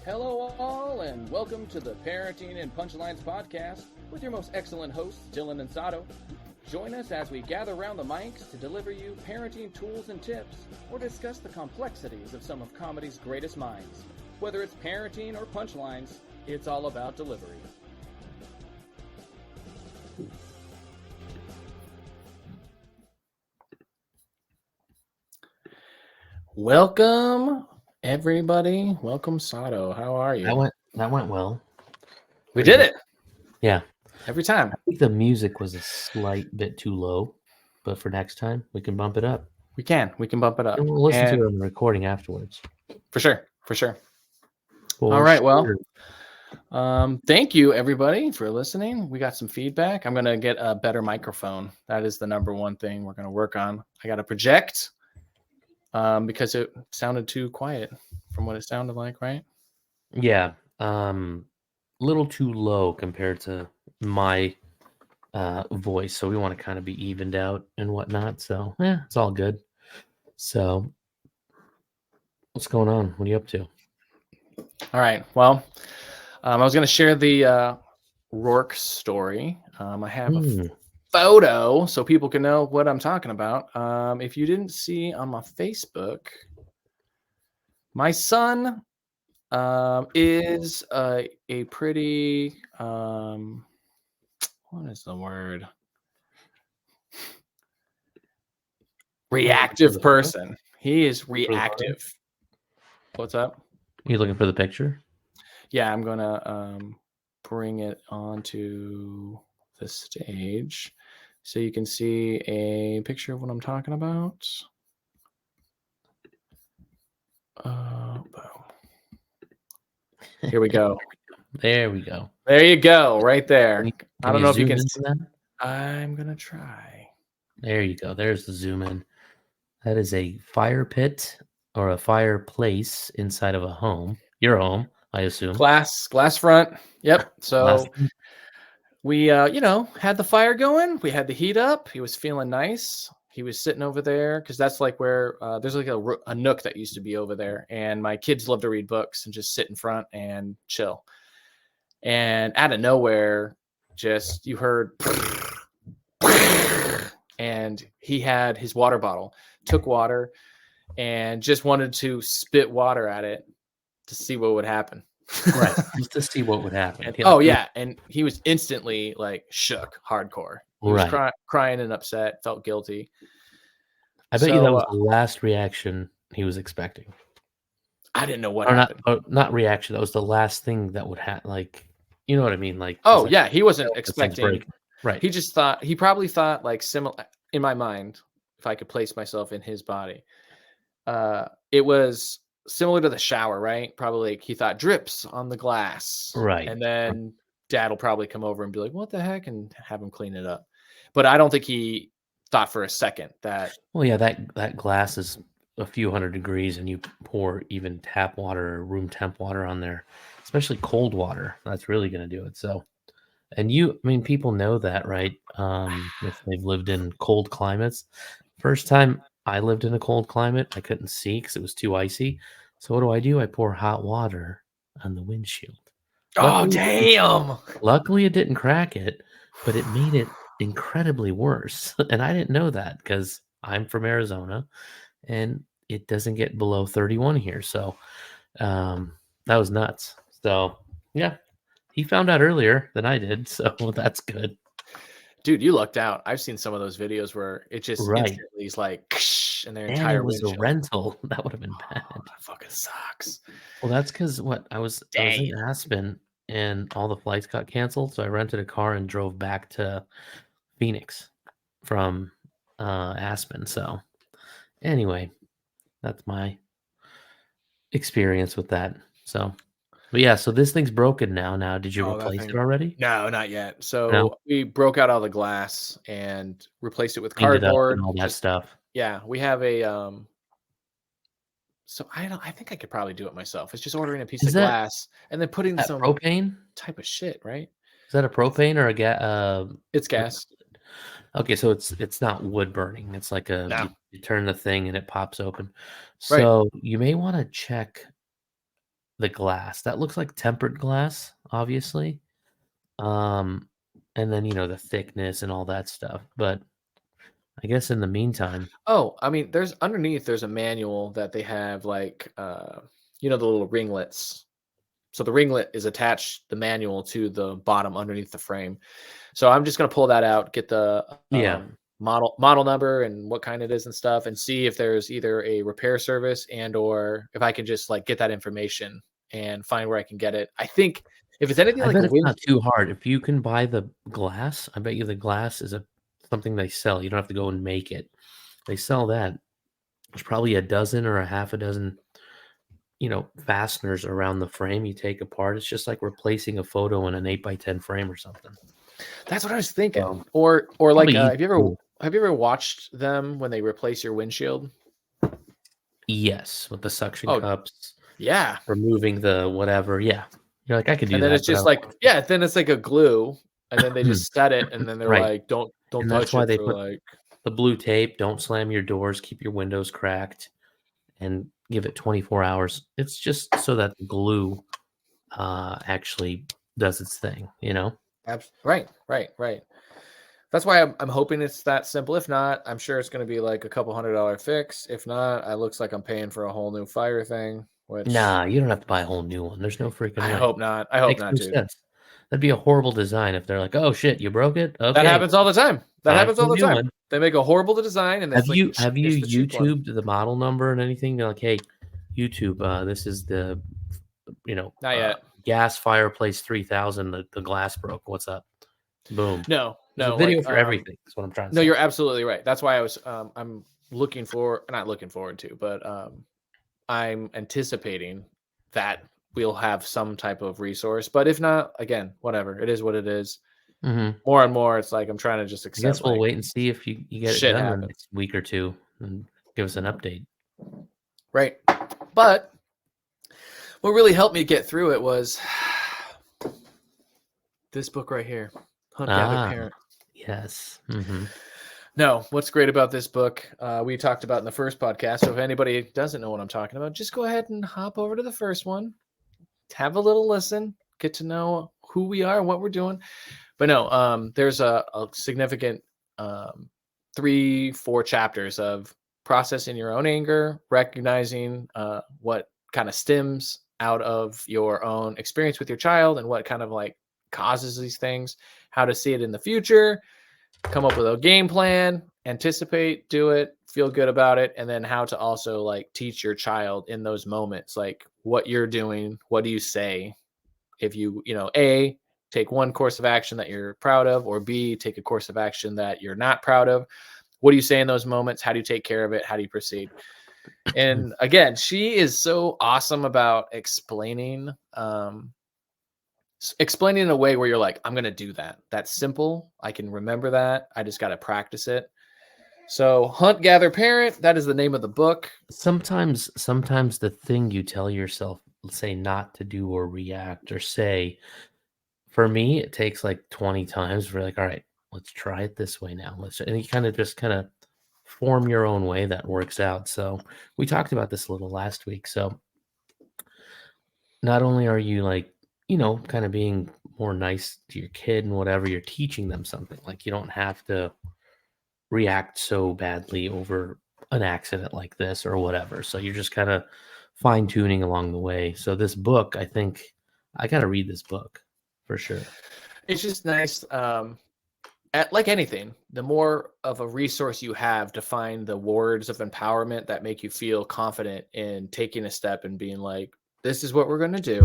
Hello all, and welcome to the Parenting and Punchlines Podcast with your most excellent hosts, Dylan and Saro. Join us as we gather around the mics to deliver you parenting tools and tips, or discuss the complexities of some of comedy's greatest minds. Whether it's parenting or punchlines, it's all about delivery. Welcome, everybody. Welcome, Sato. How are you? That went well. We did it. Yeah. Every time. I think the music was a slight bit too low, but for next time, we can bump it up. We can bump it up. And we'll listen to it on the recording afterwards. For sure. All right, well, thank you, everybody, for listening. We got some feedback. I'm going to get a better microphone. That is the number one thing we're going to work on. I got to project because it sounded too quiet from what it sounded like, right? Yeah. Little too low compared to my voice. So we want to kind of be evened out and whatnot. So, it's all good. So, what's going on? What are you up to? All right. Well, I was going to share the Rourke story. I have a photo so people can know what I'm talking about. If you didn't see on my Facebook, my son is a pretty, what is the word? Reactive person. He is reactive. What's up? Are you looking for the picture? Yeah, I'm going to bring it onto the stage so you can see a picture of what I'm talking about. Here we go. There we go. There you go, right there. I don't know if you can see that. I'm going to try. There you go. There's the zoom in. That is a fire pit or a fireplace inside of a home. Your home, I assume. Glass front. Yep. So we, had the fire going. We had the heat up. He was feeling nice. He was sitting over there because that's like where there's like a nook that used to be over there. And my kids love to read books and just sit in front and chill. And out of nowhere, just you heard, and he had his water bottle, took water, and just wanted to spit water at it to see what would happen. Right, just to see what would happen. And he was instantly like shook, hardcore. He was crying and upset, felt guilty. I bet you that was the last reaction he was expecting. I didn't know what happened. Not reaction. That was the last thing that would happen. Like, you know what I mean? Like, he wasn't expecting. Right. He probably thought like similar in my mind, if I could place myself in his body. It was similar to the shower, right? Probably like he thought drips on the glass. Right. And then dad will probably come over and be like, what the heck? And have him clean it up. But I don't think he thought for a second that. Well, yeah, that glass is a few hundred degrees and you pour even tap water or room temp water on there, especially cold water. That's really going to do it. So, and people know that, right? If they've lived in cold climates. First time I lived in a cold climate, I couldn't see because it was too icy. So what do? I pour hot water on the windshield. Damn! Luckily, it didn't crack it, but it made it incredibly worse. And I didn't know that because I'm from Arizona and it doesn't get below 31 here. So that was nuts. So, yeah, he found out earlier than I did. So that's good. Dude, you lucked out. I've seen some of those videos where it just instantly is like, and their entire it was windshield. A rental. That would have been bad. That fucking sucks. Well, that's because I was in Aspen and all the flights got canceled. So I rented a car and drove back to Phoenix from Aspen. So anyway, that's my experience with that. So. But yeah, so this thing's broken now. Now, did you replace it already? No, not yet. So we broke out all the glass and replaced it with cardboard and all that stuff. Yeah, we have a. So I think I could probably do it myself. It's just ordering a piece of glass and then putting some propane type of shit, right? Is that a propane or a gas? It's gas. Okay, so it's not wood burning. It's like you turn the thing and it pops open. So you may want to check the glass. That looks like tempered glass, obviously. Um, and then, the thickness and all that stuff. But I guess in the meantime, Oh, I mean, there's a manual that they have like the little ringlets. So the ringlet is attached the manual to the bottom underneath the frame. So I'm just gonna pull that out, get the yeah, model number and what kind it is and stuff, and see if there's either a repair service and or if I can just like get that information and find where I can get it. I think if it's anything I like bet a it's wind, not too hard. If you can buy the glass, I bet you the glass is something they sell. You don't have to go and make it. They sell that. There's probably a dozen or a half a dozen, fasteners around the frame you take apart. It's just like replacing a photo in an 8x10 frame or something. that's what I was thinking. So Or like probably easy to do. have you ever watched them when they replace your windshield? Yes, with the suction Oh cups, yeah. removing the whatever. Yeah. You're like, I could And do then that, it's but just like, yeah, then it's like a glue, and then they just set it, and then they're right. like, don't And that's touch why it they for put like the blue tape. Don't slam your doors, keep your windows cracked, and give it 24 hours. It's just so that the glue actually does its thing. right, right, right. That's why I'm hoping it's that simple. If not, I'm sure it's going to be like a couple $100 fix. If not, it looks like I'm paying for a whole new fire thing, which Nah, you don't have to buy a whole new one. There's no freaking I way. hope not. I hope Makes not, no dude. sense. That'd be a horrible design if they're like, "Oh shit, you broke it? That Okay, happens all the time. That time happens for all a the new time. one." They make a horrible design, and Have it's like you have you it's the cheap one. YouTubed the model number and anything? You're like, "Hey, YouTube, this is the you know Not uh, yet. gas fireplace 3000. The glass broke. What's up?" Boom. No, There's a no, video like for everything. That's what I'm trying to no, say. you're absolutely right. That's why I'm not looking forward to, but I'm anticipating that we'll have some type of resource. But if not, again, whatever. It is what it is. Hmm. More and more, it's like I'm trying to just I guess accept we'll like wait and see if you get it shit done in the happens. next week or two and give us an update. Right. But what really helped me get through it was this book right here, Hunt Gather Ah, Parent. yes. Hmm. No, what's great about this book, we talked about in the first podcast. So if anybody doesn't know what I'm talking about, just go ahead and hop over to the first one, have a little listen, get to know who we are and what we're doing. But no, there's a significant 3-4 chapters of processing your own anger, recognizing what kind of stems out of your own experience with your child and what kind of like causes these things, how to see it in the future, come up with a game plan, anticipate, do it, feel good about it, and then how to also like teach your child in those moments, like what you're doing, what do you say if A, take one course of action that you're proud of, or B, take a course of action that you're not proud of. What do you say in those moments? How do you take care of it? How do you proceed? And again, she is so awesome about explaining in a way where you're like, I'm going to do that. That's simple. I can remember that. I just got to practice it. So Hunt, Gather, Parent, that is the name of the book. Sometimes the thing you tell yourself, let's say, not to do or react or say, for me, it takes like 20 times. We're like, all right, let's try it this way now. And you kind of form your own way that works out. So we talked about this a little last week. So not only are you like, kind of being more nice to your kid and whatever, you're teaching them something. Like you don't have to react so badly over an accident like this or whatever. So you're just kind of fine tuning along the way. So this book, I think I got to read this book for sure. It's just nice. Like anything, the more of a resource you have to find the words of empowerment that make you feel confident in taking a step and being like, this is what we're going to do.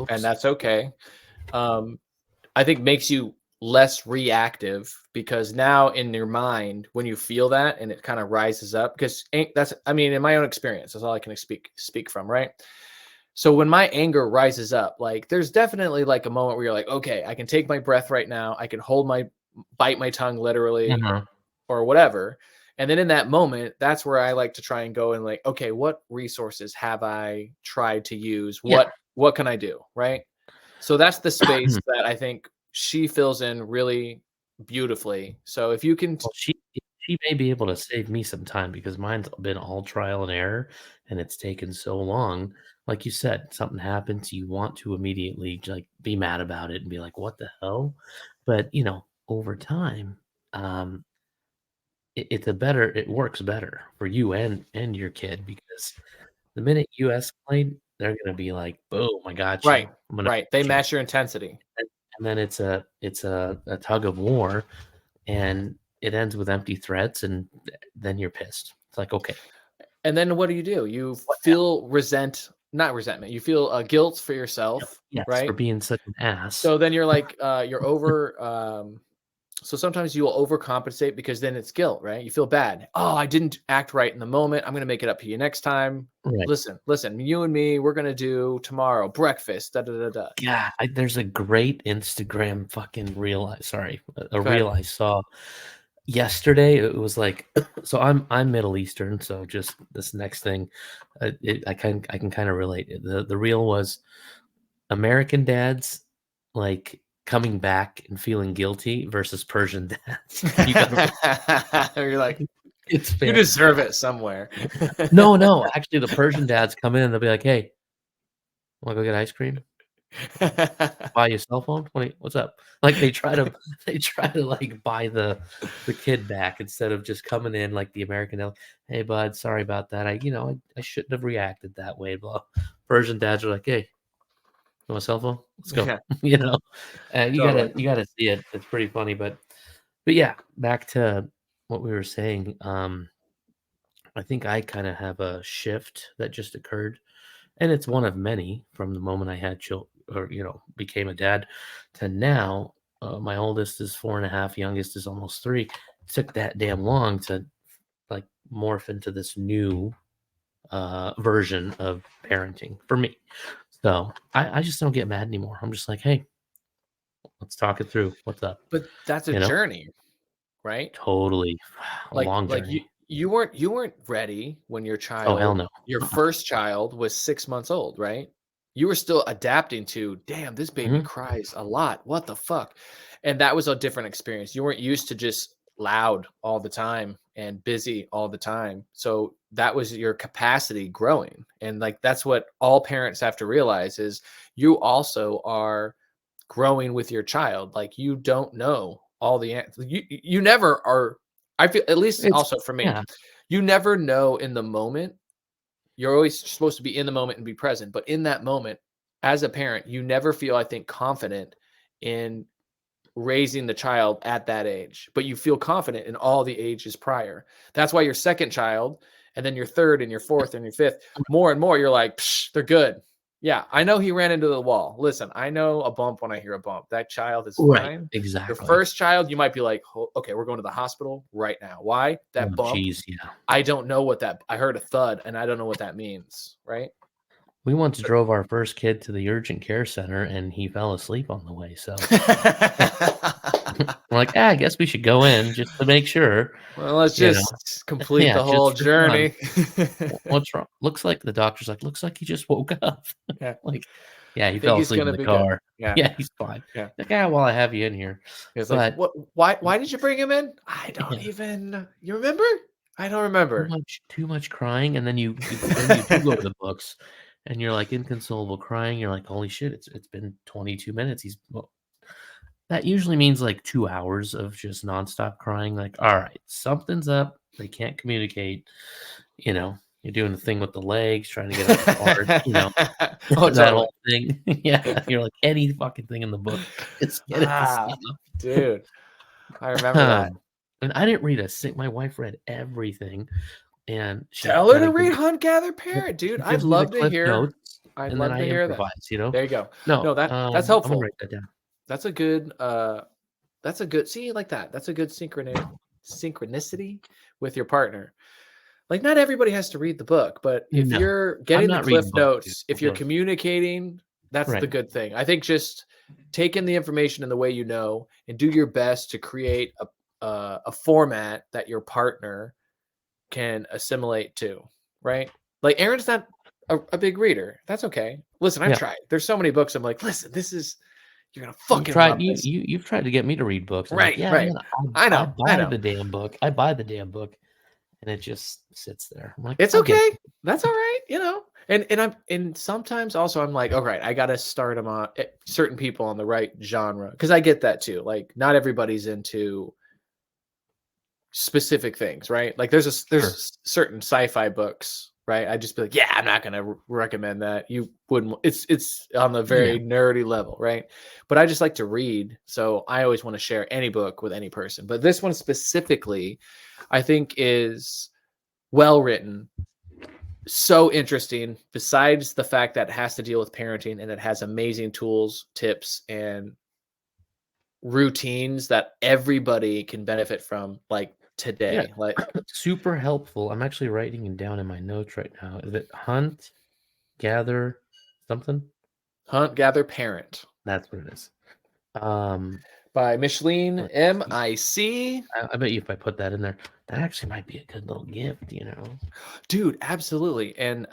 Oops. And that's okay. I think makes you less reactive because now in your mind, when you feel that and it kind of rises up, because in my own experience, that's all I can speak from. Right. So when my anger rises up, like there's definitely like a moment where you're like, okay, I can take my breath right now. I can bite my tongue literally Mhm. or whatever. And then in that moment, that's where I like to try and go and like, okay, what resources have I tried to use? Yeah. What can I do? Right. So that's the space that I think she fills in really beautifully. So if you can, Well, she may be able to save me some time because mine's been all trial and error, and it's taken so long. Like you said, something happens, you want to immediately like be mad about it and be like, "What the hell?" But over time, um, it works better for you and your kid because the minute you escalate, they're gonna be like, "Boom, I got you. Right. I'm gonna Right. They hurt you." match your intensity. And then it's a tug of war, and it ends with empty threats, and then you're pissed. It's like, okay, And then what do? You what now? feel not resentment. You feel guilt for yourself, Yes, for right? being such an ass. So then you're like, you're over. So sometimes you will overcompensate because then it's guilt, right? You feel bad. Oh, I didn't act right in the moment. I'm going to make it up to you next time. Right. Listen, you and me, we're going to do tomorrow breakfast. Da da da da. Yeah, there's a great Instagram fucking reel. Sorry, a Go ahead. reel I saw yesterday. It was like, so I'm Middle Eastern, so just this next thing, I can kind of relate. The reel was American dads like coming back and feeling guilty versus Persian dads. You gotta, You're like, it's you fair. deserve it somewhere. No, actually, the Persian dads come in and they'll be like, "Hey, want to go get ice cream? Buy your cell phone? What's up?" Like they try to like buy the kid back instead of just coming in like the American dad. Hey, bud, sorry about that. I shouldn't have reacted that way. Blah. Persian dads are like, "Hey, you want a cell phone? Let's go." Yeah, You know, you totally. gotta see it. It's pretty funny, but yeah, back to what we were saying. I think I kind of have a shift that just occurred, and it's one of many from the moment I had children or became a dad to now. My oldest is 4.5, youngest is almost 3. It took that damn long to like morph into this new version of parenting for me. So I just don't get mad anymore. I'm just like, hey, let's talk it through. What's up? But that's a You know, journey, right? totally a long Like you journey. you weren't ready when Oh hell no. your Uh-uh. first child was 6 months old, right? You were still adapting to, "Damn, this baby Mhm. cries a lot. What the fuck?" And that was a different experience. You weren't used to just loud all the time and busy all the time. So that was your capacity growing. And like that's what all parents have to realize is you also are growing with your child. Like you don't know all the answers. You never are. I feel at least It's also for me, yeah, you never know in the moment. You're always supposed to be in the moment and be present, but in that moment, as a parent, you never feel, I think, confident in raising the child at that age, but you feel confident in all the ages prior. That's why your second child, and then your third and your fourth and your fifth, more and more, you're like, Psh, they're good. Yeah, I know he ran into the wall. Listen, I know a bump when I hear a bump. That child is right, fine. Your exactly. first child, you might be like, okay, we're going to the hospital right now. Why? Oh, That bump, geez, yeah. I don't know what that, I heard a thud and I don't know what that means. Right. We once drove our first kid to the urgent care center, and he fell asleep on the way, so we're like, I guess we should go in just to make sure," Well, let's you know? just complete Yeah, the whole just for fun. journey. What's wrong?" Looks like the doctor's like, "Looks like he just woke up." Yeah, Like, "Yeah, I he think fell he's asleep in gonna the be good. car." Yeah, "Yeah, he's fine." yeah. Like, "Yeah, well, I have you in here." It's like, But "What why did you bring him in?" "I don't yeah, even you remember?" "I don't too remember." much crying, and then you do go to the books, and you're, like, inconsolable crying, you're like, "Holy shit, it's been 22 minutes, he's well." That usually means, like, 2 hours of just nonstop crying, like, "Alright, something's up, they can't communicate," you're doing the thing with the legs, trying to get them apart, Oh, that totally. whole thing. Yeah, you're like, any fucking thing in the book, just get it to Ah, stop. dude, I remember that. Um, and I didn't read a sing my wife read everything, and she Tell her kinda to gives read Hunt, Gather, well, Parent, dude. she gives me the cliff notes, I'd and then love I to hear that. improvise, There you go. No, No, that's I'm gonna helpful. write that down. That's a good see, like that. That's a good synchronicity with your partner. Like, not everybody has to read the book, but if No, you're I'm getting the not reading cliff books, dude, notes, for if you're real. communicating, that's the Right. good thing. I think just take in the information in the way you know and do your best to create a format that your partner can assimilate to, right? Like Aaron's not a big reader. That's okay. Listen, I've Yeah. tried. There's so many books. I'm like, listen, this is You're gonna fucking love this. You've tried to get me to read books. I'm like, Right, yeah, right. man, I I know, I buy know. the damn book. I buy the damn book, and it just sits there. I'm like, It's I'll get okay. it. That's all right, you know. And sometimes also I'm like, all right, I gotta start them on certain people on the right genre because I get that too. Like, not everybody's into specific things, right? Like, Sure. there's certain sci-fi books, right? I just be like, yeah, I'm not gonna recommend that. You wouldn't. It's on the very nerdy level, right? But I just like to read, so I always want to share any book with any person. But this one specifically, I think is well written, so interesting, besides the fact that it has to deal with parenting and it has amazing tools, tips, and routines that everybody can benefit from, like Yeah, today. Like, super helpful. I'm actually writing it down in my notes right now. Is it hunt, gather, something? Hunt, Gather, Parent That's what it is. Um, by Micheline let's see. Mic. I bet you if I put that in there, that actually might be a good little gift, Dude, absolutely. And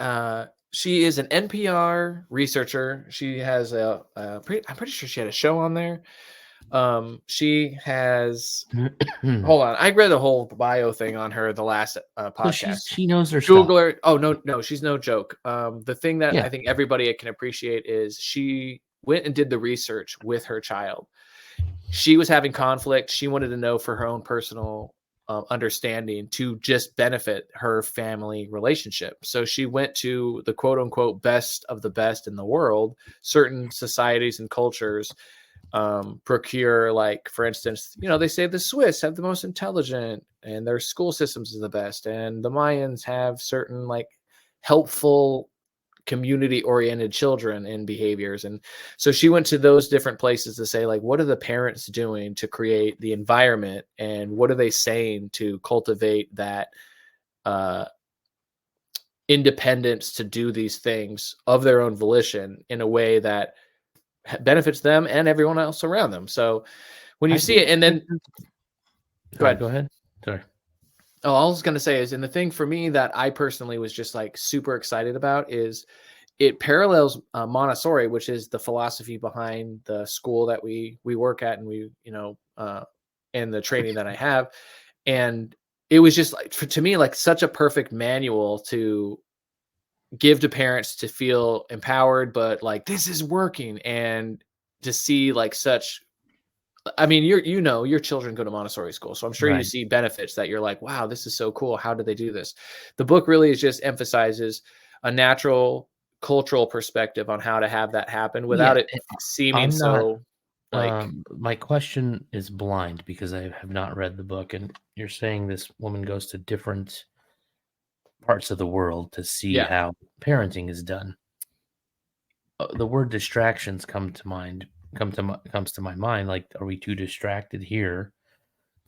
she is an NPR researcher. She has I'm pretty sure she had a show on there. She has hold on. I read the whole bio thing on her the last So podcast. she knows her Google stuff. her. Oh no, she's no joke. The thing that Yeah. I think everybody can appreciate is she went and did the research with her child. She was having conflict. She wanted to know for her own personal understanding to just benefit her family relationship. So she went to the quote unquote best of the best in the world. Certain societies and cultures procure, like, for instance, they say the Swiss have the most intelligent and their school systems is the best, and the Mayans have certain, like, helpful community oriented children and behaviors. And so she went to those different places to say, like, what are the parents doing to create the environment, and what are they saying to cultivate that independence to do these things of their own volition in a way that benefits them and everyone else around them. So when you I see think it, and then Sorry, go ahead. Sorry. Oh, all I was going to say is, and the thing for me that I personally was just like super excited about is it parallels Montessori, which is the philosophy behind the school that we work at, and and the training that I have. And it was just like, to me, like such a perfect manual to give to parents to feel empowered, but like, this is working, and to see like such, I mean, your children go to Montessori school, so I'm sure you Right. see benefits that you're like, wow, this is so cool. How did they do this? The book really is just emphasizes a natural cultural perspective on how to have that happen without Yeah, it seeming I'm not. so like, My question is blind because I have not read the book, and you're saying this woman goes to different parts of the world to see yeah. how parenting is done. The word distractions comes to my mind. Like, are we too distracted here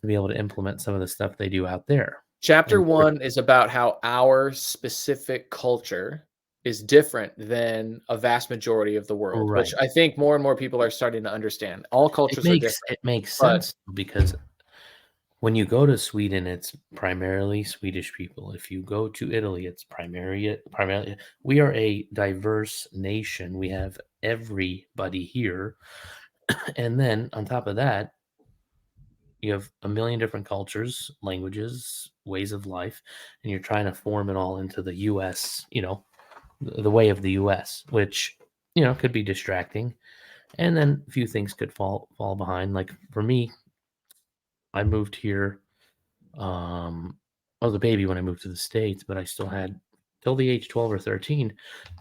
to be able to implement some of the stuff they do out there? Chapter And 1 is about how our specific culture is different than a vast majority of the world, which right, I think more and more people are starting to understand. All cultures are different, it makes but sense because when you go to Sweden, it's primarily Swedish people. If you go to Italy, it's primarily. We are a diverse nation. We have everybody here, and then on top of that, you have a million different cultures, languages, ways of life, and you're trying to form it all into the U.S. The way of the U.S., which could be distracting, and then a few things could fall behind. Like for me, I moved here. I was a baby when I moved to the States, but I still had till the age 12 or 13.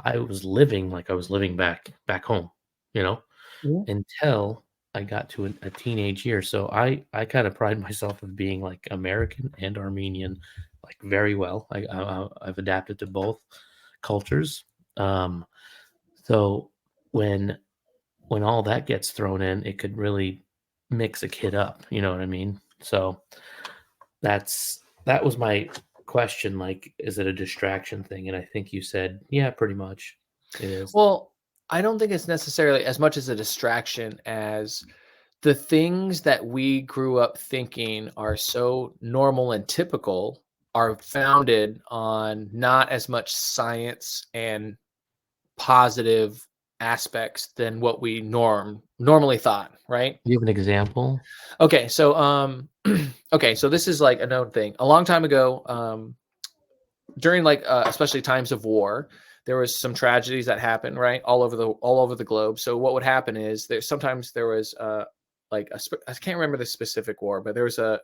I was living like I was living back home, you know, yeah. until I got to a teenage year. So I kind of pride myself of being like American and Armenian, like very well. I've adapted to both cultures. Um, so when when all that gets thrown in, it could really mix a kid up. You know what I mean? So that was my question. Like, is it a distraction thing? And I think you said, yeah, pretty much it is. Well, I don't think it's necessarily as much as a distraction as the things that we grew up thinking are so normal and typical are founded on not as much science and positive aspects than what we normally thought, right? Do you have an example? Okay, so okay, so this is like a known thing. A long time ago, during like especially times of war, there was some tragedies that happened, right, all over the globe. So what would happen is there was like I can't remember the specific war, but there was a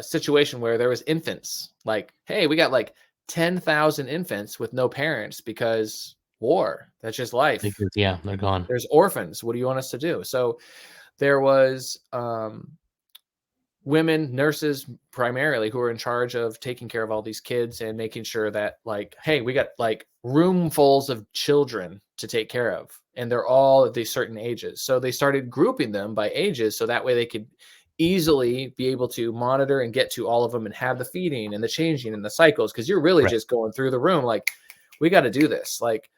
situation where there was infants. Like, hey, we got like 10,000 infants with no parents because war. That's just life. Because, yeah, they're gone. There's orphans. What do you want us to do? So there was women, nurses primarily, who were in charge of taking care of all these kids and making sure that, like, hey, we got like roomfuls of children to take care of, and they're all at these certain ages. So they started grouping them by ages, so that way they could easily be able to monitor and get to all of them and have the feeding and the changing and the cycles, because you're really just going through the room like, we got to do this. Like,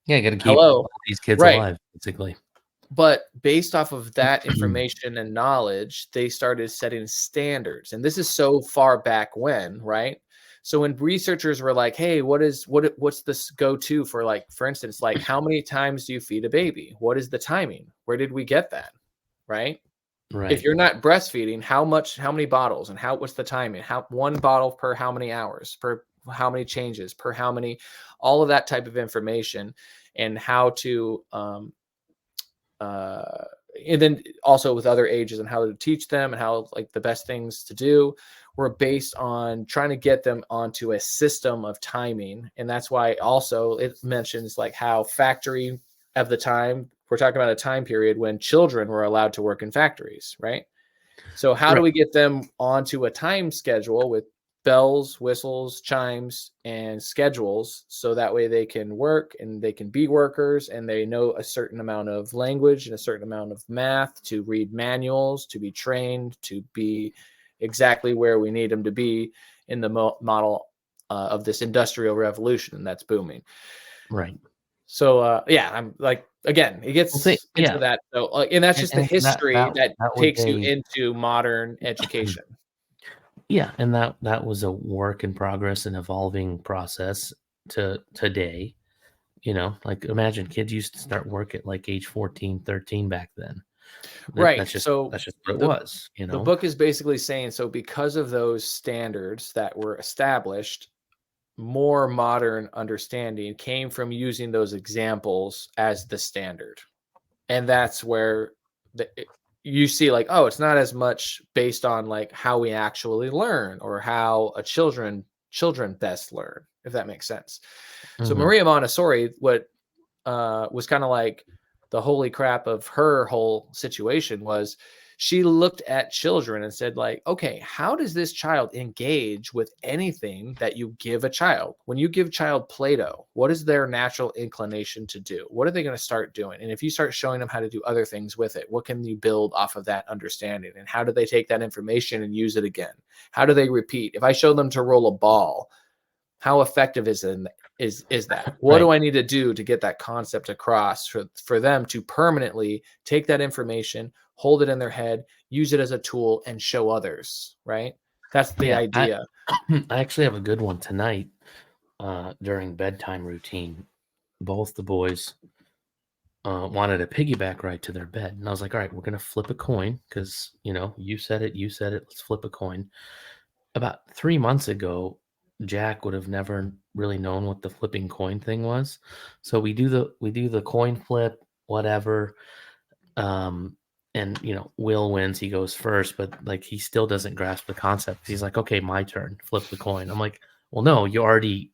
yeah, you got to keep hello, these kids right? alive, basically. But based off of that information and knowledge, they started setting standards. And this is so far back when, right? So when researchers were like, hey, what's this go-to for, like, for instance, like, how many times do you feed a baby? What is the timing? Where did we get that? Right? Right. If you're not breastfeeding, how many bottles, and what's the timing? How one bottle per how many hours, per how many changes, per how many, all of that type of information, and how to and then also with other ages and how to teach them and how, like, the best things to do were based on trying to get them onto a system of timing. And that's why also it mentions like how factory of the time, we're talking about a time period when children were allowed to work in factories, right? So how do we get them onto a time schedule with bells, whistles, chimes, and schedules, so that way they can work and they can be workers, and they know a certain amount of language and a certain amount of math to read manuals, to be trained, to be exactly where we need them to be in the model of this industrial revolution that's booming. Right. So yeah, I'm like, again, it gets into that. So and that's just the history that takes you into modern education. Yeah, and that was a work in progress and evolving process to today. You know, like, imagine kids used to start work at like age 14, 13 back then. Right. That's just So what it was, you the know. book is basically saying, so because of those standards that were established, more modern understanding came from using those examples as the standard. And that's where you see, like, oh, it's not as much based on like how we actually learn or how children best learn, if that makes sense. So Maria Montessori, what was kind of like the holy crap of her whole situation was, she looked at children and said, like, okay, how does this child engage with anything that you give a child? When you give child Play-Doh, what is their natural inclination to do? What are they going to start doing? And if you start showing them how to do other things with it, what can you build off of that understanding? And how do they take that information and use it again? How do they repeat? If I show them to roll a ball, how effective is that? What do I need to do to get that concept across for them to permanently take that information, hold it in their head, use it as a tool, and show others, right? That's the idea. I actually have a good one tonight. During bedtime routine, both the boys wanted a piggyback ride to their bed. And I was like, all right, we're going to flip a coin because, you know, you said it, let's flip a coin. About 3 months ago, Jack would have never really known what the flipping coin thing was. So we do the coin flip, whatever. And, you know, Will wins, he goes first, but like, he still doesn't grasp the concept. He's like, okay, my turn, flip the coin. I'm like, well, no, you already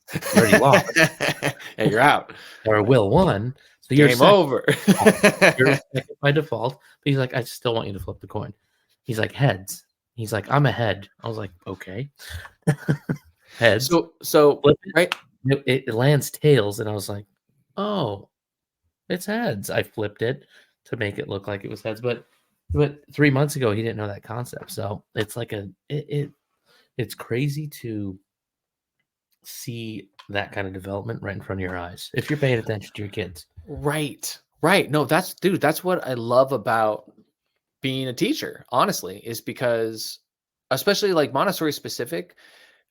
lost. And you're out. Or Will won. So you're game over. You're second by default. But he's like, I still want you to flip the coin. He's like, heads. He's like, I'm ahead. I was like, okay. Heads. So right. It lands tails, and I was like, oh, it's heads. I flipped it to make it look like it was heads, but 3 months ago he didn't know that concept. So it's like it's crazy to see that kind of development right in front of your eyes if you're paying attention to your kids. Right. No, that's what I love about being a teacher, honestly, is because, especially like Montessori specific,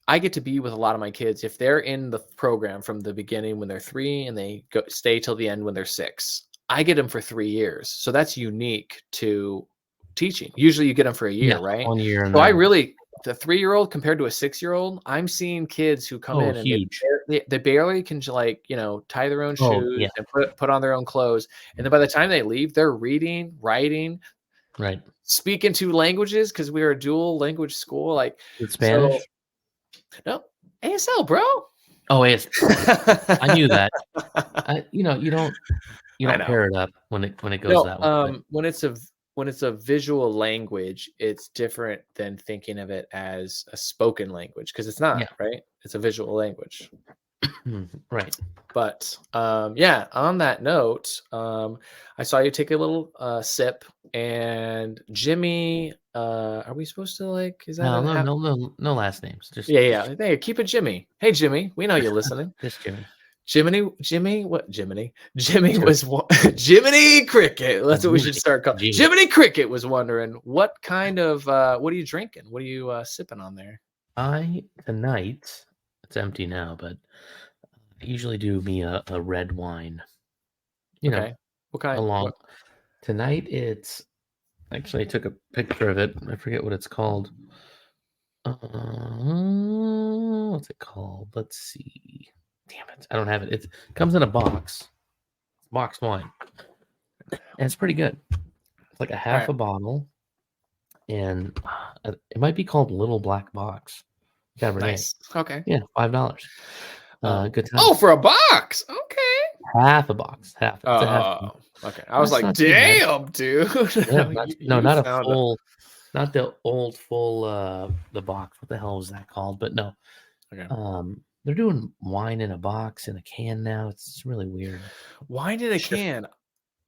I get to be with a lot of my kids if they're in the program from the beginning when they're 3 and they stay till the end when they're 6. I get them for 3 years. So that's unique to teaching. Usually you get them for a year, right? 1 year and So then the 3-year-old compared to a 6-year-old, I'm seeing kids who come in and huge. they barely can tie their own Oh, shoes yeah. and put on their own clothes. And then by the time they leave, they're reading, writing, Right. speaking 2 languages because we are a dual language school. Like, With Spanish? No, ASL, bro. Oh, I knew that. You don't I know. pair it up when it goes that way. When it's a visual language, it's different than thinking of it as a spoken language because it's not, right? It's a visual language. Right. But on that note, I saw you take a little sip, and Jimmy, are we supposed to is that No last names. Just Hey, keep it Jimmy. Hey Jimmy, we know you're listening. Just Jimmy. Jiminy was Jiminy Cricket. That's what we should start calling. Jiminy Cricket was wondering what kind of what are you drinking? What are you sipping on there? Tonight, it's empty now, but I usually do me a red wine. Okay. What kind? Tonight it's actually I took a picture of it. I forget what it's called. What's it called? Let's see. Damn it. I don't have it. It comes in a box. Box wine. And it's pretty good. It's like a half a bottle. And it might be called Little Black Box. Cabernet. Nice. Okay. Yeah, $5. Good time. Oh, for a box. Okay. Half a box. Half. Okay. I was like, damn, dude. Not a full, not the old full the box. What the hell was that called? But no. Okay. They're doing wine in a box in a can now. It's really weird. Wine in a can.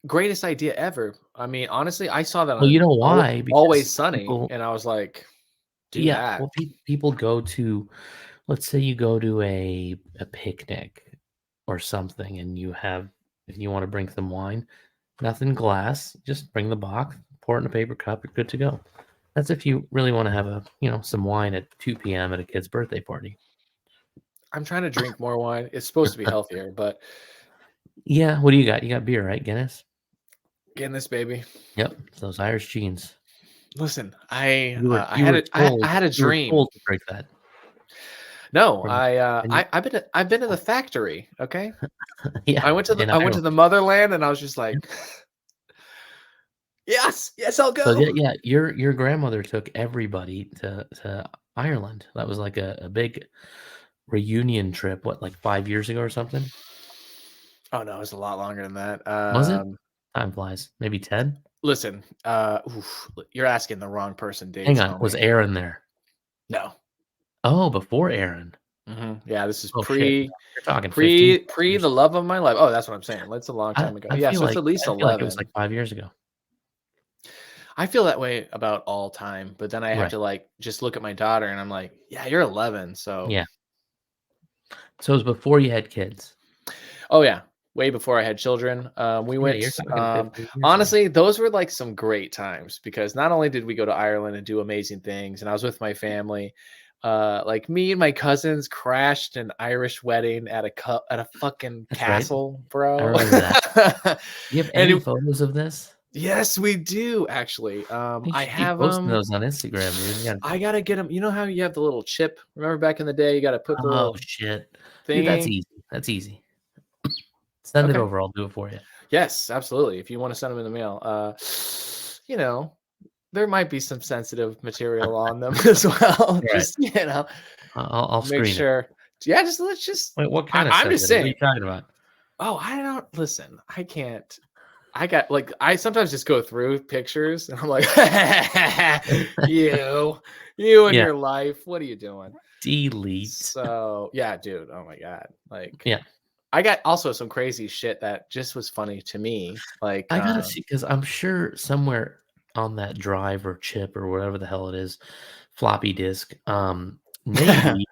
Greatest idea ever. I mean, honestly, I saw that on you know why? Always Sunny, and I was like, do that. Well, people go to, let's say you go to a picnic or something, and if you want to bring some wine, nothing glass, just bring the box, pour it in a paper cup, you're good to go. That's if you really want to have some wine at 2 p.m. at a kid's birthday party. I'm trying to drink more wine. It's supposed to be healthier, but yeah. What do you got? You got beer, right? Guinness. Guinness, baby. Yep. Those Irish genes. Listen, I had a dream. You were told to drink that. No, I've been to the factory. Okay. Yeah. I went to the motherland, and I was just like, yes, I'll go. So yeah, your grandmother took everybody to Ireland. That was like a big reunion trip. What, like 5 years ago or something? Oh no, it was a lot longer than that. Was it? Time flies. Maybe 10. Listen, you're asking the wrong person. Dates. Hang on, was Aaron there? No. Oh, before Aaron. Mm-hmm. Yeah, this is You're talking pre the love of my life. Oh, that's what I'm saying. That's a long time ago. Yeah, so it's at least 11. Like it was like 5 years ago. I feel that way about all time, but then I have to just look at my daughter, and I'm like, yeah, you're 11. So yeah. So it was before you had kids. Oh yeah, way before I had children. We went. Honestly, those were like some great times because not only did we go to Ireland and do amazing things, and I was with my family. Like me and my cousins crashed an Irish wedding at a fucking castle, bro. I remember that. You have any photos of this? Yes, we do actually. I have posting those on Instagram, dude. I gotta get them. You know how you have the little chip? Remember back in the day, you gotta put the little shit. Dude, that's easy. That's easy. Send it over. I'll do it for you. Yes, absolutely. If you want to send them in the mail, there might be some sensitive material on them as well. Right. Just I'll make sure. Yeah, let's just. Wait, what kind of? I'm just saying. What are you talking about? Oh, I don't listen. I can't. I sometimes just go through pictures and I'm like, you and your life. What are you doing? Delete. So yeah, dude. Oh my God. Yeah. I got also some crazy shit that just was funny to me. I gotta see, because I'm sure somewhere on that drive or chip or whatever the hell it is, floppy disk, maybe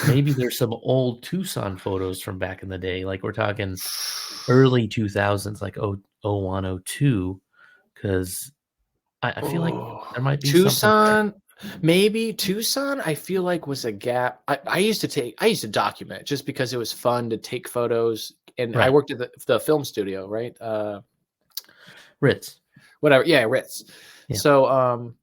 maybe there's some old Tucson photos from back in the day. Like we're talking early 2000s, like 01, 02, because I feel like there might be Tucson. Maybe Tucson, I feel like was a gap. I used to document just because it was fun to take photos. And I Right. worked at the film studio, right? Ritz. Whatever. Yeah, Ritz. Yeah. So,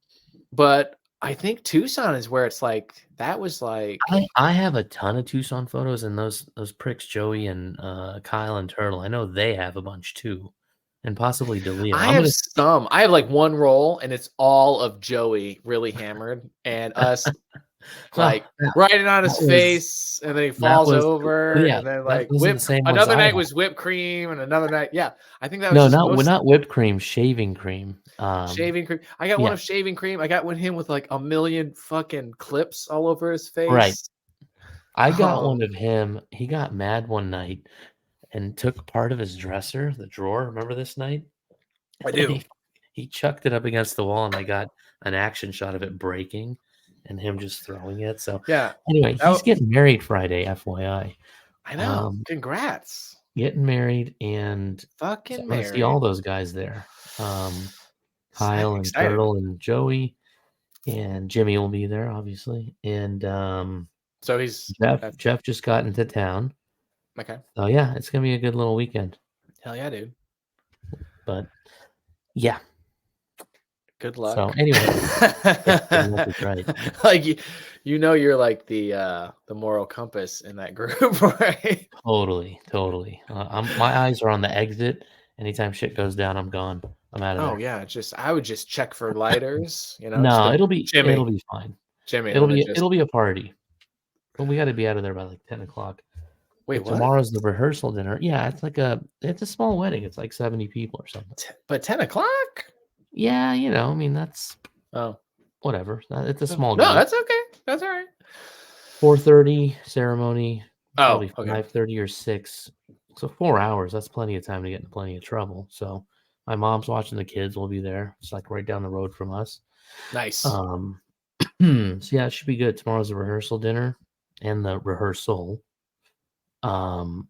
but I think Tucson is where it's like, that was like, I have a ton of Tucson photos, and those pricks, Joey and Kyle and Turtle. I know they have a bunch too, and possibly Delia. I have some. I have like one roll, and it's all of Joey really hammered, and us like Well, riding on his that was face, and then he falls over, yeah. and then Those like are the same ones another I night have. was whipped cream, and another night, yeah. I think that was No, just most not whipped cream, shaving cream. shaving cream. I got one Yeah. of shaving cream. I got him with like a million fucking clips all over his face. Right. I got Oh, one of him. He got mad one night and took part of his dresser, the drawer. Remember this night? I And do. he chucked it up against the wall, and I got an action shot of it breaking and him just throwing it. So Yeah. anyway, he's That, getting married Friday, FYI. I know. Congrats. Getting married, and so Fucking I'm gonna see married. all those guys there. Kyle and Excited. Turtle and Joey, and Jimmy will be there, obviously. And So he's Jeff just got into town. okay. So yeah, it's gonna be a good little weekend. Hell yeah, dude. But yeah. Good luck. So anyway, yeah, good luck is right. Like you know you're like the moral compass in that group, right? Totally. My eyes are on the exit. Anytime shit goes down, I'm gone. I'm out of there. Oh yeah, I would just check for lighters, just No, go, it'll be Jimmy, fine. Jimmy. It'll be a party. But we got to be out of there by like 10 o'clock. Wait, But what? tomorrow's the rehearsal dinner. Yeah, it's a small wedding. It's like 70 people or something. But 10 o'clock? Yeah, I mean that's whatever. It's a small No, group. that's okay. That's all right. 4:30 ceremony. Probably Okay. 5:30 or 6. So 4 hours. That's plenty of time to get in plenty of trouble. So my mom's watching the kids. Will be there. It's like right down the road from us. Nice. So yeah, it should be good. Tomorrow's the rehearsal dinner and the rehearsal. And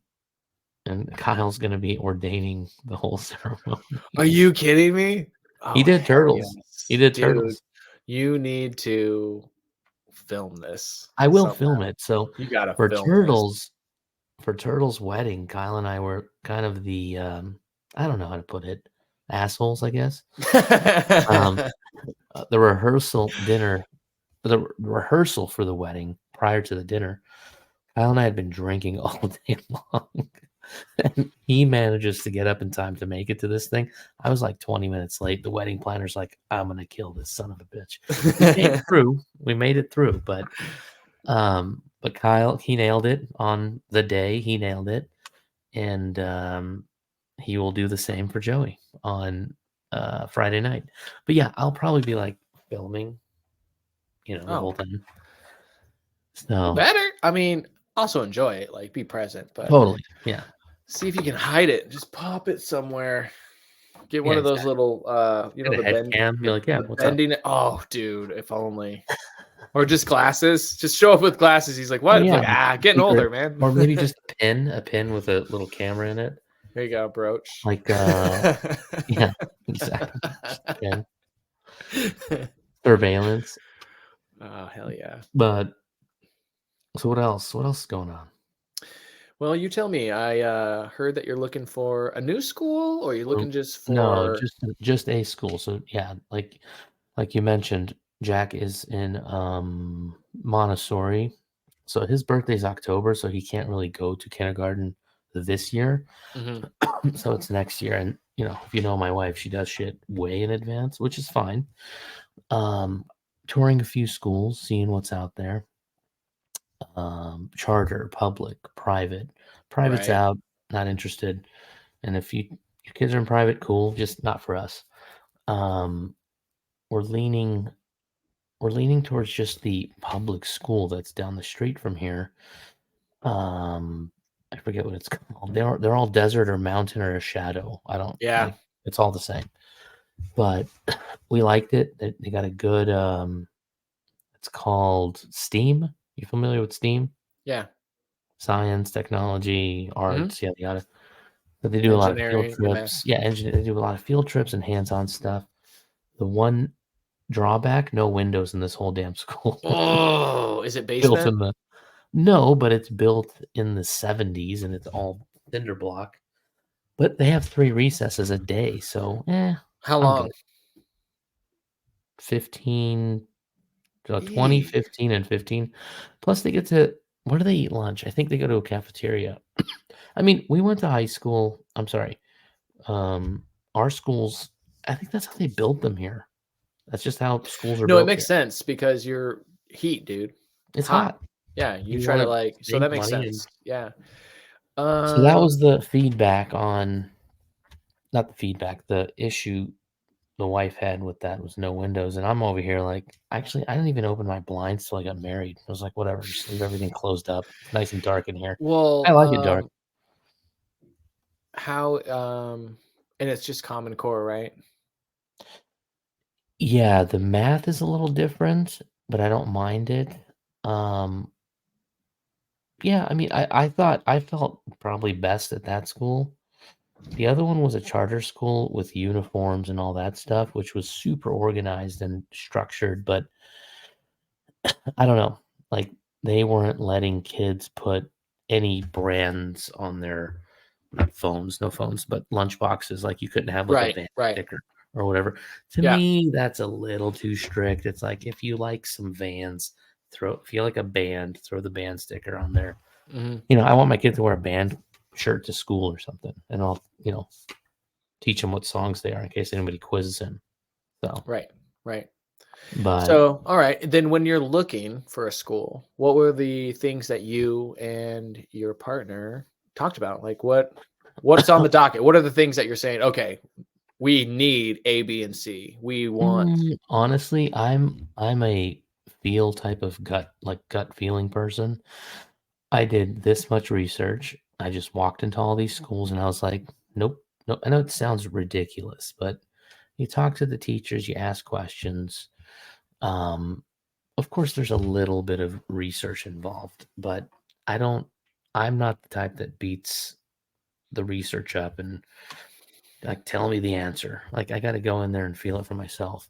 Kyle's gonna be ordaining the whole ceremony. Are you kidding me? He did turtles. Yes. He did Dude, turtles. you need to film this. I will somehow. film it. So You gotta for film turtles, for Turtle's wedding, Kyle and I were kind of the I don't know how to put it, assholes, I guess. this. The rehearsal dinner, the rehearsal for the wedding prior to the dinner, Kyle and I had been drinking all day long. And he manages to get up in time to make it to this thing. I was like 20 minutes late. The wedding planner's like, I'm gonna kill this son of a bitch. We made it through, but Kyle, he nailed it on the day. He nailed it, and he will do the same for Joey on Friday night. But yeah, I'll probably be like filming, the whole time. So better. I mean, also enjoy it. Like, be present, but totally, yeah. See if you can hide it. Just pop it somewhere. Get one of those little, the head cam. Be like, yeah, what's bending up? Oh, dude, if only. Or just glasses. Just show up with glasses. He's like, what? Oh, yeah. Like, getting older, man. Or maybe just a pin with a little camera in it. There you go, brooch. Like, yeah, exactly. Surveillance. Oh, hell yeah. But so what else? What else is going on? Well, you tell me. I heard that you're looking for a new school, or you're looking just for No, just a school. So yeah, like you mentioned, Jack is in Montessori. So his birthday's October, so he can't really go to kindergarten this year. Mm-hmm. So it's next year. And if you know my wife, she does shit way in advance, which is fine. Touring a few schools, seeing what's out there. Charter, public, private's Right. out, not interested. And if your kids are in private, cool, just not for us. We're leaning towards just the public school that's down the street from here. I forget what it's called. They're all desert or mountain or a shadow. I don't. Yeah. It's all the same. But we liked it. They got a good. It's called STEAM. You familiar with STEAM? Yeah. Science, technology, arts, yada. But they do a lot of field trips. Yeah, they do a lot of field trips and hands-on stuff. The one drawback, no windows in this whole damn school. Oh, is it Built basement? in the No, but it's built in the 70s and it's all cinder block. But they have 3 recesses a day, so How I'm long? good. 15, so 20, Eee. 15, and 15. Plus they get to where do they eat lunch? I think they go to a cafeteria. I mean, we went to high school. I'm sorry. Our schools, I think that's how they built them here. That's just how schools are No, it built makes here. sense because you're heat, dude. It's Hot. hot. Yeah, you You try to wanna like so save that makes money, and sense. Yeah. so that Um, was the feedback on not the feedback, the issue the wife had with that was no windows, and I'm over here like, actually, I didn't even open my blinds till I got married. I was like, "Whatever, just leave everything closed up. It's nice and dark in here." I well, like it dark. how and it's just Common Core, right? Yeah, the math is a little different, but I don't mind it. Um, yeah, I mean, I felt probably best at that school. The other one was a charter school with uniforms and all that stuff, which was super organized and structured, but I don't know, like, they weren't letting kids put any brands on their not phones, no phones, but lunch boxes, like, you couldn't have, like, a Right, Van right. sticker or whatever. To Yeah. me, that's a little too strict. It's like, if you like some Vans, if you like a band, throw the band sticker on there. Hmm. I want my kid to wear a band shirt to school or something, and I'll, teach him what songs they are in case anybody quizzes him. So, Right, right. but So, all right. Then when you're looking for a school, what were the things that you and your partner talked about? Like what's on the docket? What are the things that you're saying, okay, we need A, B, and C. We want honestly, I'm a feel type of gut feeling person. I did this much research. I just walked into all these schools and I was like, nope, nope. I know it sounds ridiculous, but you talk to the teachers, you ask questions. Um, of course, there's a little bit of research involved, but I don't. I'm not the type that beats the research up and like tell me the answer. Like I got to go in there and feel it for myself,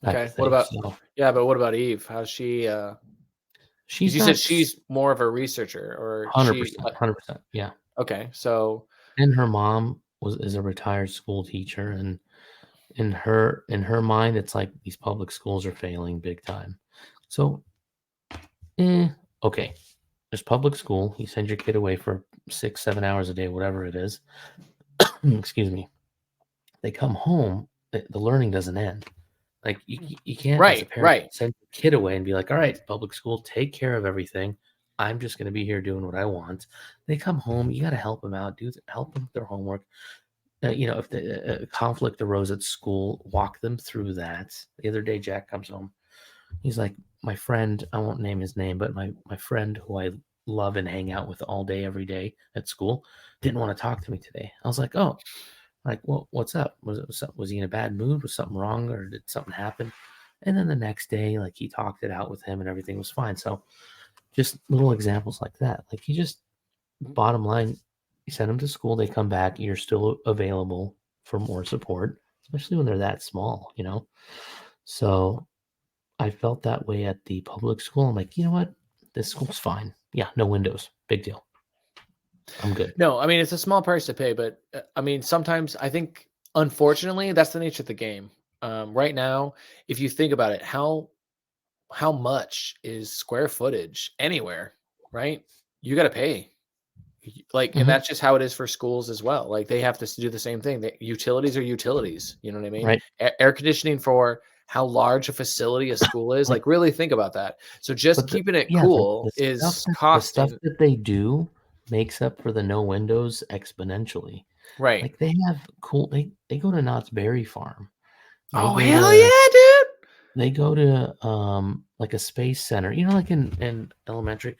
type of okay. What thing. about So yeah, but what about Eve? How's she because she's you said not she's more of a researcher or she 100%, 100%. Yeah. okay, so And her mom is a retired school teacher, and in her mind, it's like these public schools are failing big time. So, okay, there's public school. You send your kid away for 6, 7 hours a day, whatever it is. Excuse me. They come home, the learning doesn't end. Like you can't, as a right, parent, right. send your kid away and be like, "All right, public school, take care of everything. I'm just going to be here doing what I want." They come home, you got to help them out, help them with their homework. If the conflict arose at school, walk them through that. The other day, Jack comes home. He's like, my friend, I won't name his name, but my friend who I love and hang out with all day, every day at school, didn't want to talk to me today. I was like, oh, like, well, what's up? Was he in a bad mood? Was something wrong, or did something happen? And then the next day, like he talked it out with him, and everything was fine. So, just little examples like that. Like you just bottom line, you send them to school, they come back, you're still available for more support, especially when they're that small. So I felt that way at the public school. I'm like, you know what? This school's fine. Yeah, no windows. Big deal. I'm good. No, I mean it's a small price to pay, but I mean sometimes I think unfortunately that's the nature of the game. Right now, if you think about it, how much is square footage anywhere, right? You got to pay. Like, and Hmm. that's just how it is for schools as well. Like they have to do the same thing. Utilities are utilities. You know what I mean? Right. Air conditioning for how large a facility a school is. Right. Like really think about that. So just But keeping it yeah, cool the stuff is that costing. they do makes up for the no windows exponentially. Right. Like they have cool. They go to Knott's Berry Farm. They Oh go hell to yeah, dude. like a space center. Like in elementary.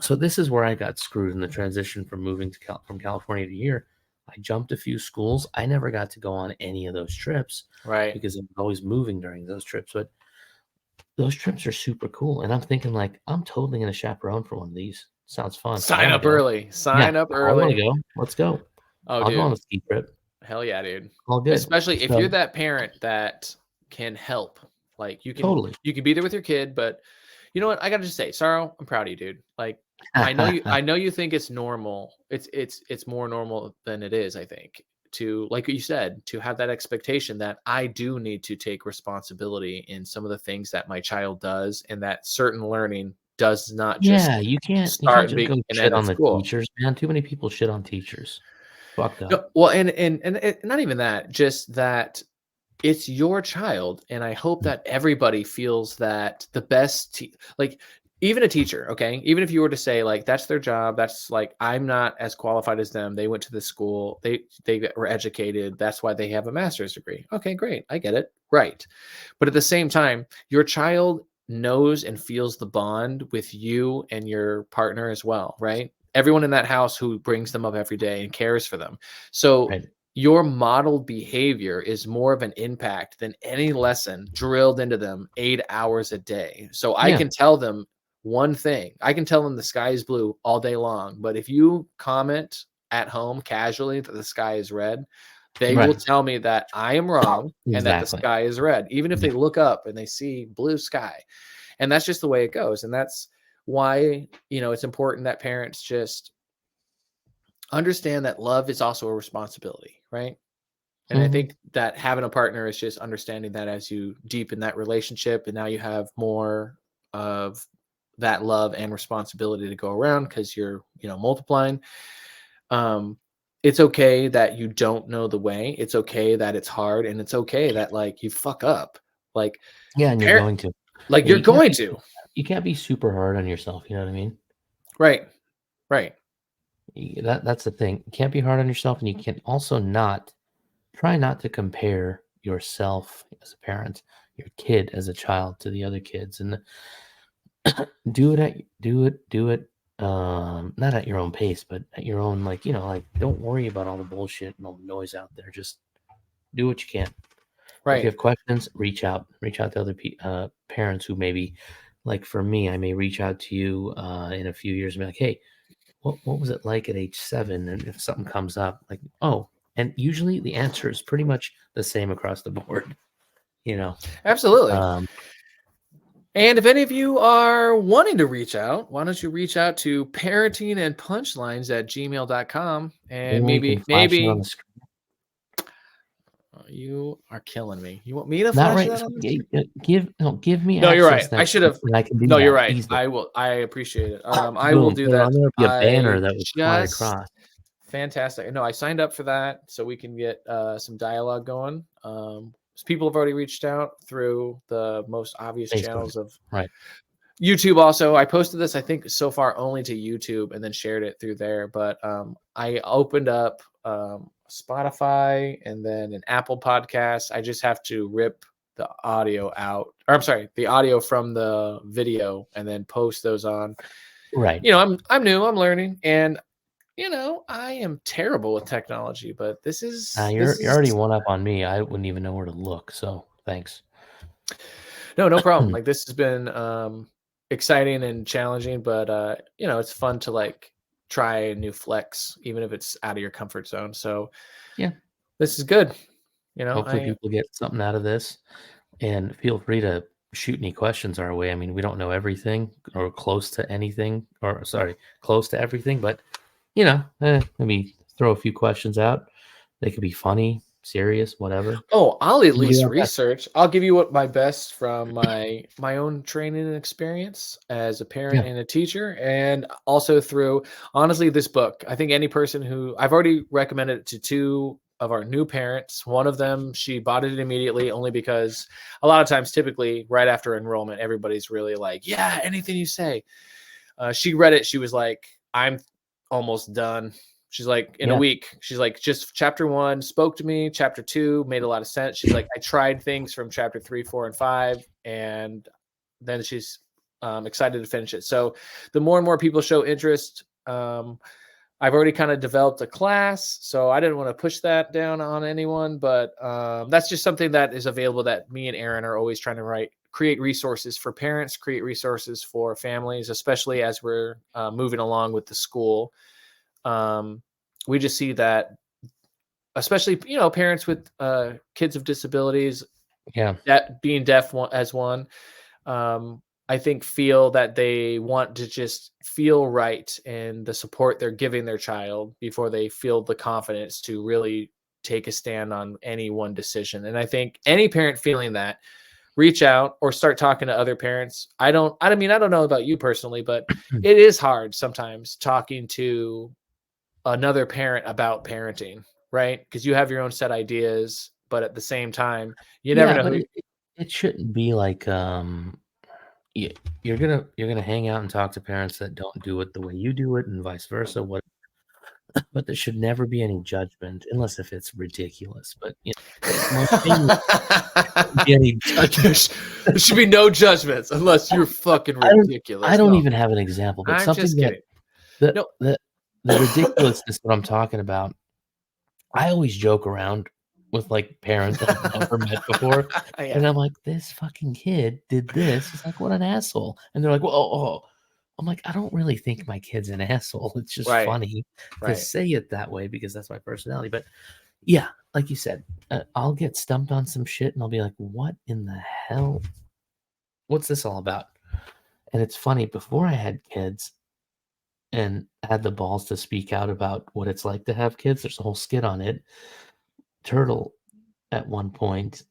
So this is where I got screwed in the transition from moving from California to here. I jumped a few schools. I never got to go on any of those trips Right. because I'm always moving during those trips. But those trips are super cool, and I'm thinking like I'm totally gonna chaperone for one of these. Sounds fun. I Sign want up to go. early. Yeah, Sign up I want to early. go. Let's go. Oh, I'll go on dude. a ski trip. Hell yeah, dude. All good. Especially if you're So that parent that can help. Like you can Totally. be there with your kid, but you know what? I gotta just say, Saro, I'm proud of you, dude. Like I know you think it's normal. It's more normal than it is, I think, to, like you said, to have that expectation that I do need to take responsibility in some of the things that my child does, and that certain learning does not just Yeah, you can't start just go and shit end on at the school. teachers, man. Too many people shit on teachers. Fucked up. No, well, and not even that, just that it's your child, and I hope Mm. that everybody feels that the best like, even a teacher, okay? Even if you were to say, like, that's their job, that's like, I'm not as qualified as them. They went to the school, they were educated. That's why they have a master's degree. Okay, great. I get it. Right. But at the same time, your child knows and feels the bond with you and your partner as well, right? Everyone in that house who brings them up every day and cares for them. So Right. your modeled behavior is more of an impact than any lesson drilled into them 8 hours a day. So I Yeah. can tell them one thing. I can tell them the sky is blue all day long. But if you comment at home casually that the sky is red, they will Right. tell me that I am wrong and that the Exactly. sky is red, even if Yeah. they look up and they see blue sky. And that's just the way it goes. And that's why, it's important that parents just understand that love is also a responsibility, right? And I Mhm. think that having a partner is just understanding that as you deepen that relationship, and now you have more of that love and responsibility to go around because you're, multiplying. Um, it's okay that you don't know the way. It's okay that it's hard, and it's okay that, like, you fuck up. Like, Yeah, and you're parent, going to. like, Yeah, you're going to. you can't be super hard on yourself, you know what I mean? Right. Right. That's the thing. You can't be hard on yourself, and you can also not try not to compare yourself as a parent, your kid as a child to the other kids, and do it not at your own pace, but at your own, like, like, don't worry about all the bullshit and all the noise out there. Just do what you can. If you Right. have questions, reach out to other parents who maybe, like for me, I may reach out to you in a few years and be like, hey, what was it like at age 7? And if something comes up, like, oh, and usually the answer is pretty much the same across the board, you know. Absolutely. Um, And if any of you are wanting to reach out, why don't you reach out to parentingandpunchlines@gmail.com, and or you can flash it on maybe the screen. you are killing me. You want me to Not flash right. that on the Give me No, you're access right. then, I should have. and I can do No, you're that right. easily. I will. I appreciate it. I will Boom, do put it that. on there. Be a banner I that would fly just across. fantastic. No, I signed up for that so we can get some dialogue going. People have already reached out through the most obvious Facebook, channels of right? YouTube. Also, I posted this, I think, so far only to YouTube, and then shared it through there. But I opened up Spotify and then an Apple podcast. I just have to rip the audio out, or I'm sorry, the audio from the video, and then post those on. Right. I'm new, I'm learning, and I am terrible with technology, but this is You're already one up on me. I wouldn't even know where to look. So thanks. no problem. Like, this has been exciting and challenging, but it's fun to, like, try a new flex, even if it's out of your comfort zone. So Yeah. this is good. Hopefully I people get something out of this, and feel free to shoot any questions our way. I mean, we don't know everything or close to anything, or sorry, close to everything, but maybe throw a few questions out. They could be funny, serious, whatever. I'll at We'll do least our best. research. I'll give you what my best from my own training and experience as a parent Yeah. and a teacher, and also through, honestly, this book. I think any person who I've already recommended it to two of our new parents. One of them, she bought it immediately, only because a lot of times, typically right after enrollment, everybody's really like, yeah, anything you say. She read it. She was like, I'm almost done. She's like, in a Yeah. week, she's like, just chapter 1 spoke to me. Chapter 2 made a lot of sense. She's like, I tried things from chapter 3, 4, and 5. And then she's excited to finish it. So the more and more people show interest, I've already kind of developed a class. So I didn't want to push that down on anyone, but that's just something that is available, that me and Aaron are always trying to create resources for parents, create resources for families, especially as we're moving along with the school. We just see that, especially, parents with kids of disabilities, Yeah. that being deaf as one, I think feel that they want to just feel right in the support they're giving their child before they feel the confidence to really take a stand on any one decision. And I think any parent feeling that, reach out or start talking to other parents. I don't know about you personally, but it is hard sometimes talking to another parent about parenting, right? Because you have your own set ideas, but at the same time, you never Yeah, know but who. it shouldn't be like you're gonna hang out and talk to parents that don't do it the way you do it, and vice versa. But there should never be any judgment, unless if it's ridiculous. But most things shouldn't be any judgment. There should be no judgments unless you're fucking I ridiculous. don't No, even have an example, but I'm something just kidding. that No. the ridiculousness that I'm talking about. I always joke around with like parents that I've never met before, Yeah. and I'm like, "This fucking kid did this." He's like, "What an asshole!" And they're like, "Well, oh." I'm like, "I don't really think my kid's an asshole. It's just Right. funny to Right. say it that way because that's my personality." But yeah, like you said, I'll get stumped on some shit, and I'll be like, "What in the hell? What's this all about?" And it's funny. Before I had kids and had the balls to speak out about what it's like to have kids, there's a whole skit on it. Turtle at one point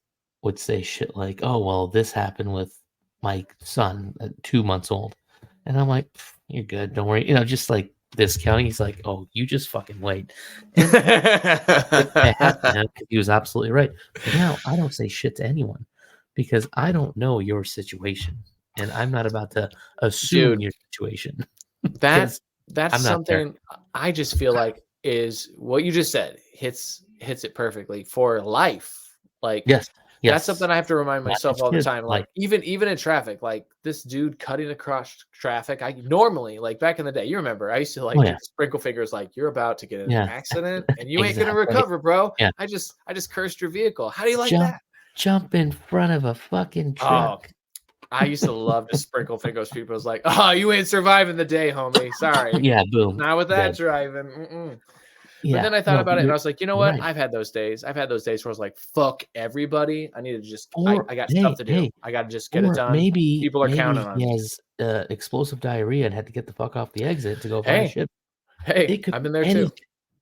would say shit like, "Oh, well, this happened with my son at 2 months old." And I'm like, "You're good. Don't worry." Just like discounting. He's like, "Oh, you just fucking wait." And I have to have 'cause he was absolutely right. But now I don't say shit to anyone because I don't know your situation, and I'm not about to assume Dude, your situation that's because I'm not there. something I just feel like is what you just said hits it perfectly for life. Like Yes, that's yes. something I have to remind Not myself just all the kids, time. life. Like even in traffic, like this dude cutting across traffic. I normally, like back in the day, you remember, I used to like Oh, do yeah. the sprinkle fingers, like you're about to get in an Yeah. accident and you ain't gonna Exactly. recover, bro. Yeah. I just cursed your vehicle. How do you like Jump that? jump in front of a fucking Oh, truck. I used to love to sprinkle fingers. People was like, "Oh, you ain't surviving the day, homie. Sorry, Yeah, boom, not with that dead. driving." Mm-mm. But Yeah, then I thought no, about but it and I you're was like, you know what? right. I've had those days. I've had those days where I was like, fuck everybody. I need to just, Or I got stuff hey, to do. hey, I got to just get it or done. maybe People are counting on he me. has, explosive diarrhea and had to get the fuck off the exit to go find a Hey, ship. hey, It could I've be been there too. anything.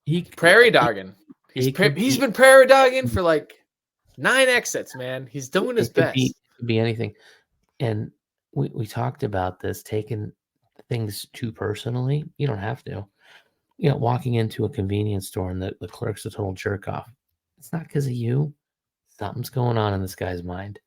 He Prairie it dogging. it could He's be been prairie dogging for like 9 exits, man. He's doing his best. it could be anything. And we talked about this, taking things too personally. You don't have to. Walking into a convenience store and the clerk's a total jerk off. It's not because of you. Something's going on in this guy's mind.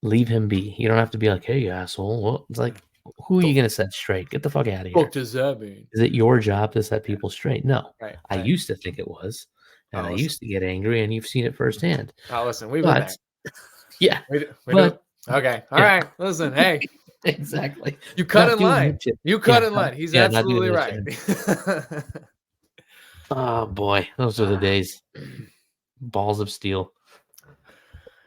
Leave him be. You don't have to be like, "Hey, you asshole." Well, it's like, who are The you gonna set straight? Get the fuck out of fuck here. does that mean? Is it your job to set Yeah, people straight? No. right, I right. used to think it was, and Oh, I listen. used to get angry, and you've seen it firsthand. Oh, listen. We've been But there. yeah, We do. but Okay. All yeah, right. Listen. Hey, exactly. you cut Not in doing line. that shit. You cut Yeah, in line. He's not doing absolutely that right. shit. Oh boy, those are the days. Balls of steel.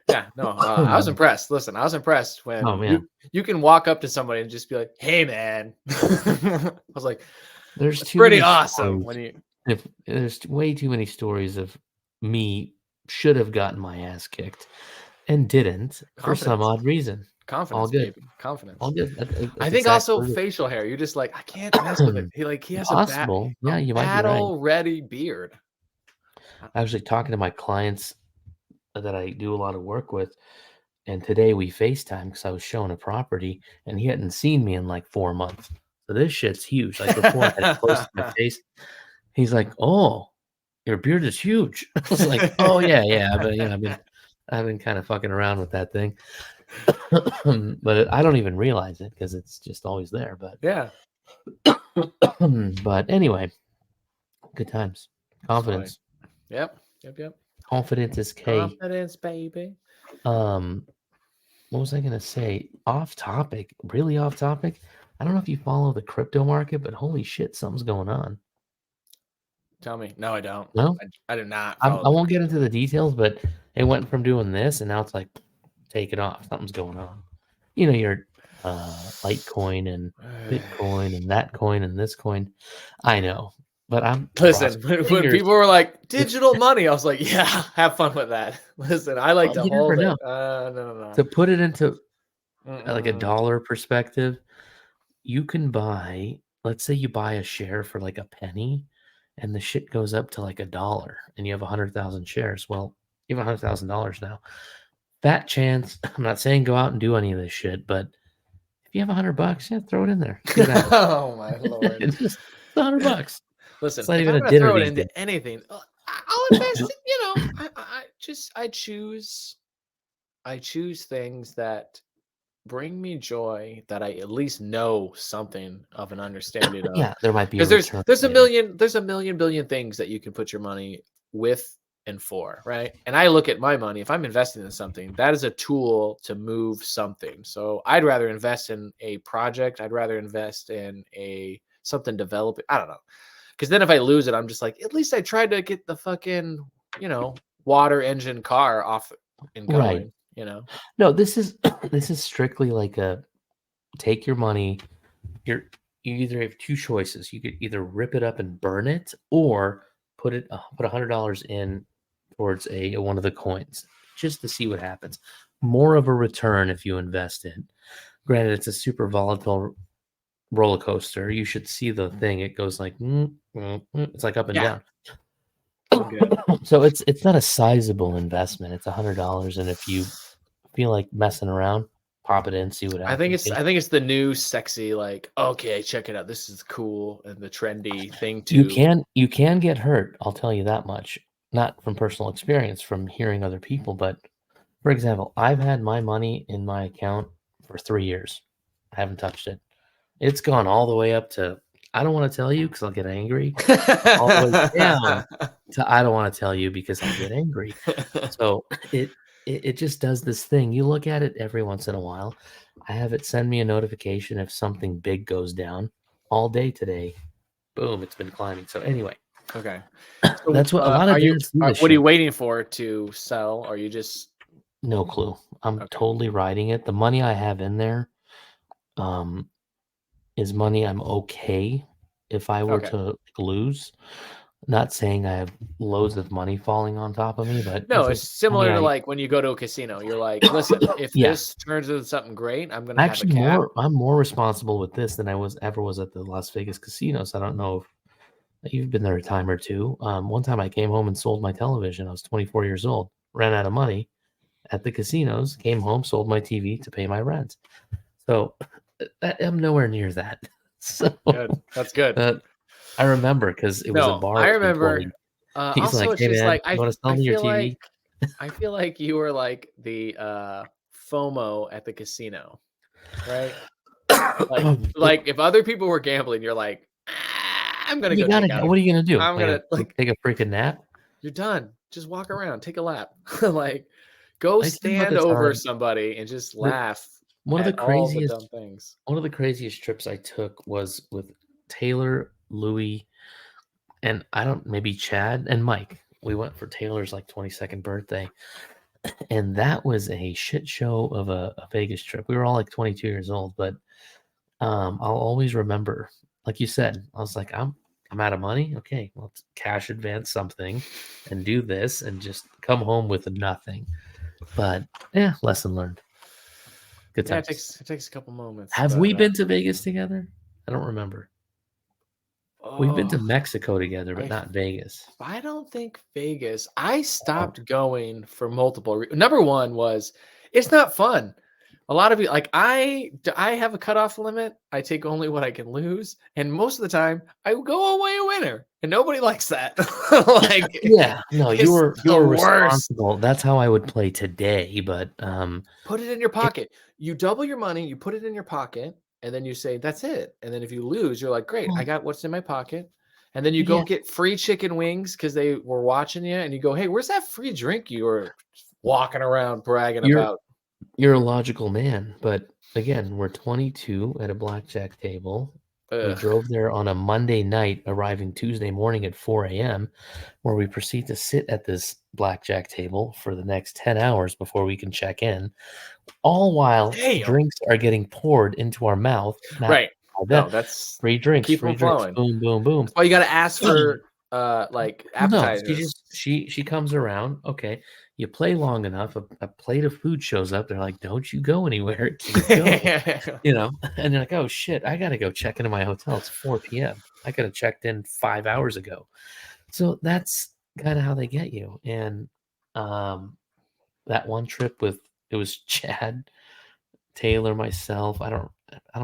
Yeah, no, I was impressed. Listen, I was impressed Oh when man, you can walk up to somebody and just be like, "Hey, man." I was like, there's "That's too pretty many awesome." stories. When you If there's way too many stories of me should have gotten my ass kicked and didn't for some confidence, odd reason. All confidence, good. baby, All confidence. good. I That's think also exactly facial hair. You're just like, I can't mess with it. He has possible. a Yeah, you might be right. battle ready beard. I was actually talking to my clients that I do a lot of work with, and today we FaceTime because I was showing a property and he hadn't seen me in like 4 months. So this shit's huge. Like before I had it close to my face. He's like, "Oh, your beard is huge." I was like, "Oh yeah, yeah." But I've been kind of fucking around with that thing. But I don't even realize it because it's just always there. But Yeah, but anyway, good times. it's funny. Confidence. Yep, yep, yep. Confidence is K. Confidence, baby. Um, what was I gonna say? Off topic, really off topic. I don't know if you follow the crypto market, but holy shit, something's going on. Tell me. No, I don't. No, I do not I follow the won't get crypto. into the details, but it went from doing this and now it's like take it off. Something's going on. Your Litecoin and Bitcoin and that coin and this coin. I know. But I'm Listen, when people were like digital money, I was like, yeah, have fun with that. Listen, I like to you never hold know. it. No. To put it into like a Mm-mm. dollar perspective, you can buy, let's say you buy a share for like a penny and the shit goes up to like $1 and you have 100,000 shares. Well, you have $100,000 now. Fat chance, I'm not saying go out and do any of this shit, but if you have $100, yeah, throw it in there. See what happens. Oh my Lord. It's just $100. Listen, It's not if even I'm a gonna dinner throw it these into days. anything, I'll invest in, I choose things that bring me joy, that I at least know something of an understanding of. Yeah, there might be a Because return there's a later. million billion things that you can put your money with and for, right? And I look at my money, if I'm investing in something, that is a tool to move something. So I'd rather invest in a project, I'd rather invest in something developing. I don't know. Because then if I lose it, I'm just like, at least I tried to get the fucking, water engine car off and Right. going. No, this is this is strictly like a take your money. You either have two choices. You could either rip it up and burn it, or put $100 in towards one of the coins just to see what happens. More of a return if you invest in. Granted, it's a super volatile roller coaster. You should see the thing. It goes like it's like up and Yeah. down. Good. So it's not a sizable investment. It's $100, and if you feel like messing around, pop it in, see what I think happens. it's the new sexy, like, okay, check it out. This is cool and the trendy thing You to. can get hurt, I'll tell you that much. Not from personal experience, from hearing other people, but for example, I've had my money in my account for 3 years. I haven't touched it. It's gone all the way up to I don't want to tell you because I'll get angry. All the way down to I don't want to tell you because I'll get angry. So it just does this thing. You look at it every once in a while. I have it send me a notification if something big goes down. All day today, boom, it's been climbing. So anyway, Okay. So, that's what a lot of dads do this what are you shit. waiting for to sell? Are you just No clue. I'm okay? totally riding it. The money I have in there is money I'm okay if I were Okay. to lose. Not saying I have loads of money falling on top of me, but No, it's it's just money similar to like when you go to a casino. You're like, listen, if yeah. this turns into something great, I'm gonna have a Actually, cap. I'm more responsible with this than I ever was at the Las Vegas casinos. I don't know if you've been there a time or two. One time I came home and sold my television. I was 24 years old, ran out of money at the casinos, came home, sold my TV to pay my rent. So I'm nowhere near that. So Good. That's good. I remember because it was a No, bar I employee. remember. He's Also, like, it's "Hey just man, like you want to sell me your TV?" I feel like you were like the FOMO at the casino, right? Like if other people were gambling, you're like, I'm gonna You go gotta check go. out. What are you gonna do? I'm gonna Like take a freaking nap? you're done. Just walk around, take a lap, like go I tell you about stand the over time somebody and just that laugh one of the at all the dumb craziest things. one of the craziest trips I took was with Taylor, Louie, and I don't maybe Chad and Mike. We went for Taylor's like 22nd birthday, and that was a shit show of a Vegas trip. We were all like 22 years old, but I'll always remember, like you said, I was like, I'm out of money. Okay, well, let's cash advance something and do this and just come home with nothing. But yeah, lesson learned. Good Yeah, times. it takes a couple moments, Have but we been to Vegas together? I don't remember. We've been to oh, Mexico together, but I not Vegas. I don't think Vegas. I Oh, stopped going for multiple. Number one was it's not fun. A lot of you like I have a cutoff limit. I take only what I can lose, and most of the time I go away a winner, and nobody likes that. Like yeah, no, it's you the were worst. responsible. That's how I would play today, but Put it in your it, pocket. You double your money. You put it in your pocket, and then you say that's it. And then if you lose, you're like, great, I well, got what's in my pocket. And then you go yeah, get free chicken wings because they were watching you, and you go, "Hey, where's that free drink you were walking around bragging you're about?" you're a logical man, but again, we're 22 at a blackjack table. We Ugh. drove there on a Monday night, arriving Tuesday morning at 4 a.m., where we proceed to sit at this blackjack table for the next 10 hours before we can check in, all while Damn. drinks are getting poured into our mouth, not Right. No, that's free drinks, keep them flowing. boom, boom, boom. That's why you got to ask for like No, appetizers. she comes around. Okay, you play long enough, a plate of food shows up. They're like, "Don't you go anywhere, keep going." And they're like, "Oh shit, I gotta go check into my hotel. It's 4 p.m. I could have checked in 5 hours ago." So that's kind of how they get you. And that one trip it was Chad, Taylor, myself. I don't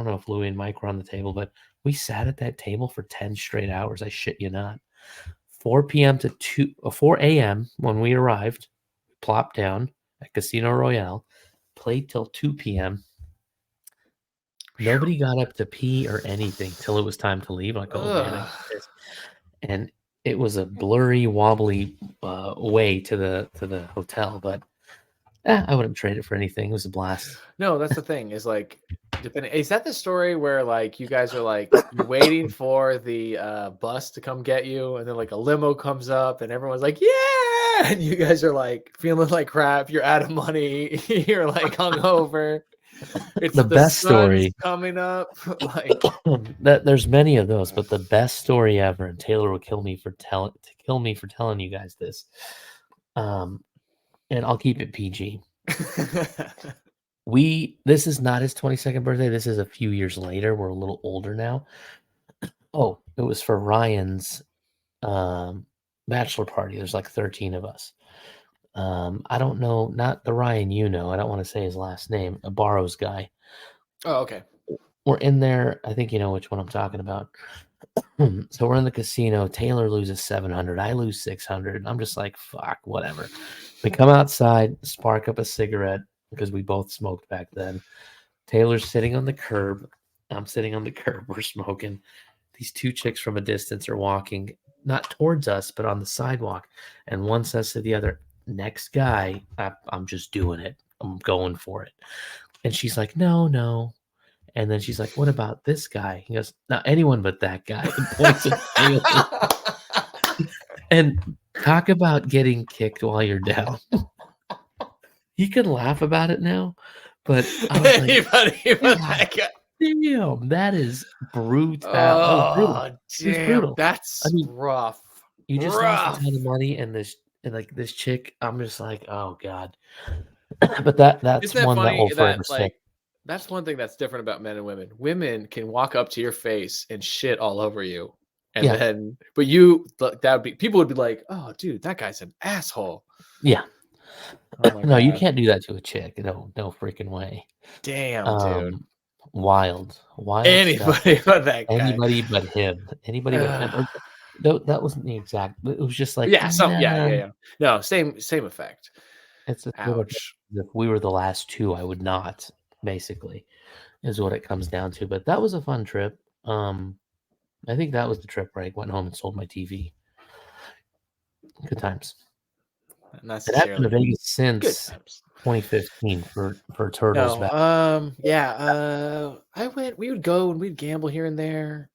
know if Louie and Mike were on the table, but we sat at that table for 10 straight hours. I shit you not. 4 p.m. to 4 a.m. when we arrived, plopped down at Casino Royale, played till 2 p.m. Nobody got up to pee or anything till it was time to leave. Like, oh man, I got this. And it was a blurry, wobbly way to the hotel, but I wouldn't trade it for anything. It was a blast. No, that's the thing. Is like, is that the story where like you guys are like waiting for the bus to come get you, and then like a limo comes up, and everyone's like, "Yeah!" and you guys are like feeling like crap. You're out of money. You're like hungover. It's the best story coming up. Like there's many of those, but the best story ever, and Taylor will kill me for telling you guys this. And I'll keep it PG. This is not his 22nd birthday. This is a few years later. We're a little older now. Oh, it was for Ryan's bachelor party. There's like 13 of us. I don't know, not the Ryan you know. I don't want to say his last name. A Barrows guy. Oh, okay. We're in there. I think you know which one I'm talking about. So we're in the casino. Taylor loses 700. I lose 600. I'm just like, fuck, whatever. We come outside, spark up a cigarette because we both smoked back then. Taylor's sitting on the curb. I'm sitting on the curb. We're smoking. These two chicks from a distance are walking, not towards us, but on the sidewalk. And one says to the other, next guy, I'm just doing it. I'm going for it. And she's like, no. And then she's like, what about this guy? He goes, not anyone but that guy. And talk about getting kicked while you're down. You can laugh about it now, but I was like, damn, that is brutal. Oh, damn, brutal. That's rough. You just lost a ton of money, and this chick, I'm just like, oh god. But that's one that will forever stick. That's one thing that's different about men and women. Women can walk up to your face and shit all over you. And then, but people would be like, oh, dude, that guy's an asshole. Yeah. Oh no, you can't do that to a chick. No freaking way. Damn, dude. Wild. Anybody but that guy. Anybody but him. Anybody but him. No, that wasn't the exact. It was just like, yeah. No, same effect. It's ouch. If we were the last two, I would not. Basically, is what it comes down to. But that was a fun trip. I think that was the trip where I went home and sold my TV. Good times. It happened in Vegas since 2015 for Turtles. We would go and we'd gamble here and there.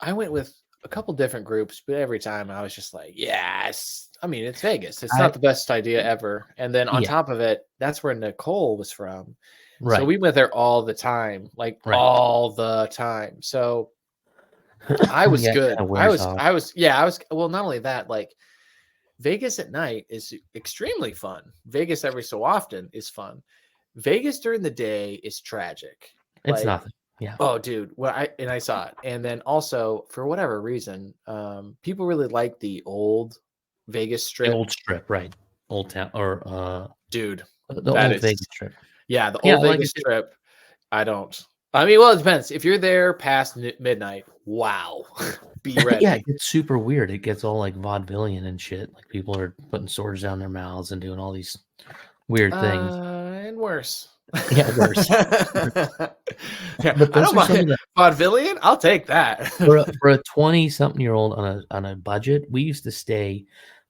I went with a couple different groups, but every time I was just like, yes. I mean, it's Vegas. It's not the best idea ever. And then on top of it, that's where Nicole was from. Right. So we went there all the time, all the time. So I was good. I was. Well, not only that, like Vegas at night is extremely fun. Vegas every so often is fun. Vegas during the day is tragic. It's nothing. Yeah. Oh, dude. Well, I saw it. And then also for whatever reason, people really like the old Vegas Strip. The old Strip, right? Old Town dude. The old Vegas Strip. Yeah, the old Vegas Strip. I don't. I mean, well, it depends. If you're there past midnight, wow, be ready. Yeah, it gets super weird. It gets all like vaudevillian and shit. Like people are putting swords down their mouths and doing all these weird things. And worse. Yeah, worse. I don't mind vaudevillian. I'll take that. for a 20-something-year-old on a budget, we used to stay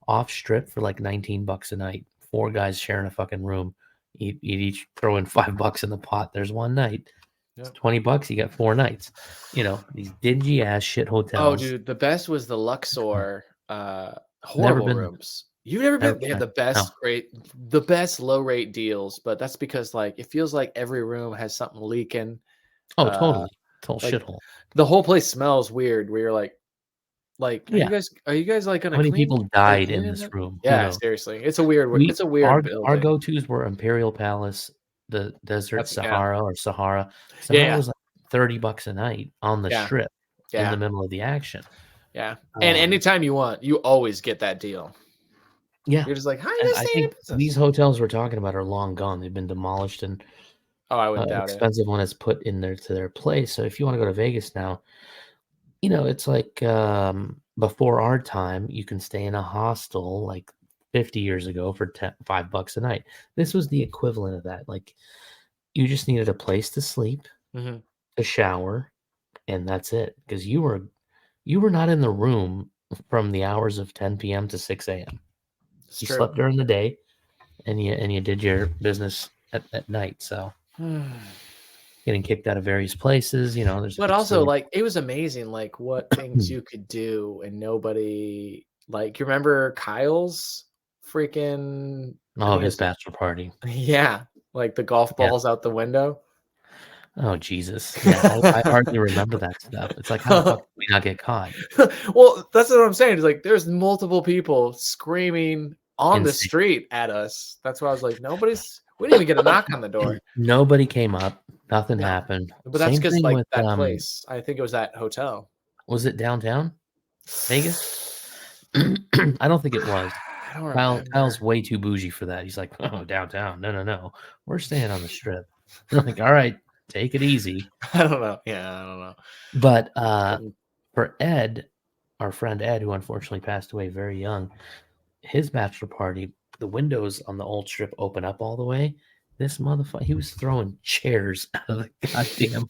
off strip for like $19 a night. 4 guys sharing a fucking room. You'd each throw in $5 in the pot. There's one night. It's $20. You got 4 nights. You know, these dingy ass shit hotels. Oh, dude, the best was the Luxor horrible rooms. You've never been? They have the best low rate deals, but that's because like it feels like every room has something leaking. Oh, totally. Total Like shithole. the whole place smells weird. Where you're like, Yeah. are you guys like How gonna many clean? people Are they died in cleaning this it? room? Who Yeah, knows? seriously, it's We a weird our building. go-tos were Imperial Palace, the Desert That's yeah, Sahara. Sahara yeah, was like $30 a night on the yeah, strip in the yeah, middle of the action. yeah. And Um, anytime you want, you always get that deal. yeah. You're just like, how are you And guys I staying in think business? these hotels we're talking about are long gone. They've been demolished and Oh, I wouldn't doubt it. expensive one is put in there to their place. So if you want to go to Vegas now, it's like before our time, you can stay in a hostel like 50 years ago for $5 a night. This was the equivalent of that. Like you just needed a place to sleep, Mhm. a shower, and that's it. Because you were not in the room from the hours of 10 p.m. to 6 a.m. It's You true. slept during the day and you did your business at night. So getting kicked out of various places, there's But big also, stories. like, it was amazing, like, what things you could do and nobody like, you remember Kyle's freaking Oh, what his is it? bachelor party. Yeah, like, the golf Yeah. balls out the window. Oh, Jesus. Yeah, I hardly remember that stuff. It's like, how the fuck did we not get caught? Well, that's what I'm saying, it's like, there's multiple people screaming on the Insane. street at us. That's why I was like, we didn't even get a knock on the door. Nobody came up. Nothing No. happened. But that's Same because thing like, with, that place, I think it was that hotel. was it downtown Vegas? I don't think it was. I don't Kyle's remember. way too bougie for that. He's like, "Oh, downtown. No, no, no. We're staying on the strip." I'm like, "All right, take it easy." I don't know. Yeah, I don't know. But Couldn't for Ed, our friend Ed, who unfortunately passed away very young, his bachelor party, the windows on the old strip open up all the way. This motherfucker, he was throwing chairs out of the goddamn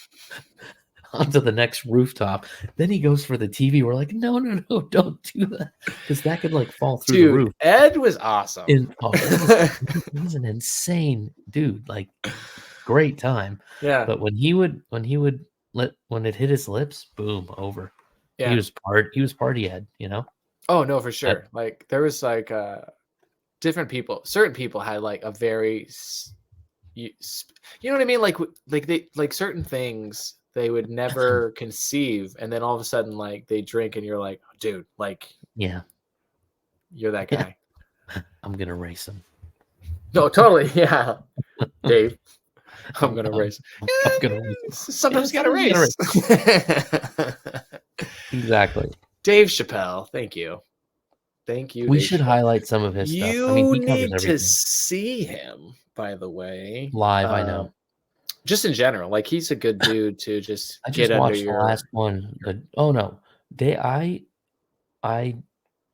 onto the next rooftop. Then he goes for the TV. We're like, no, no, no, don't do that, because that could like fall through the Dude, roof. Ed was awesome. He's an insane dude. Like, great time. Yeah, But when it hit his lips, boom, over. He yeah. was party Ed. Oh, no, for But sure. Like, there was, like, different people certain people had, like, a very you know what I mean? Like, they like, certain things they would never conceive, and then all of a sudden, like, they drink, and you're like, "Dude, like, yeah, you're that yeah, guy." I'm gonna race him. No, totally, yeah. Dave, I'm I'm, gonna I'm, race. I'm gonna race him. Yeah, Sometimes gotta sometimes you gotta race. race. Exactly. Dave Chappelle, thank you. Thank you, We Dave should Chappelle. highlight some of his stuff. I mean, You he covers need to everything see him, by the way. live. I know. Just in general, like, he's a good dude to just I get just under watched the your last one. Oh no, I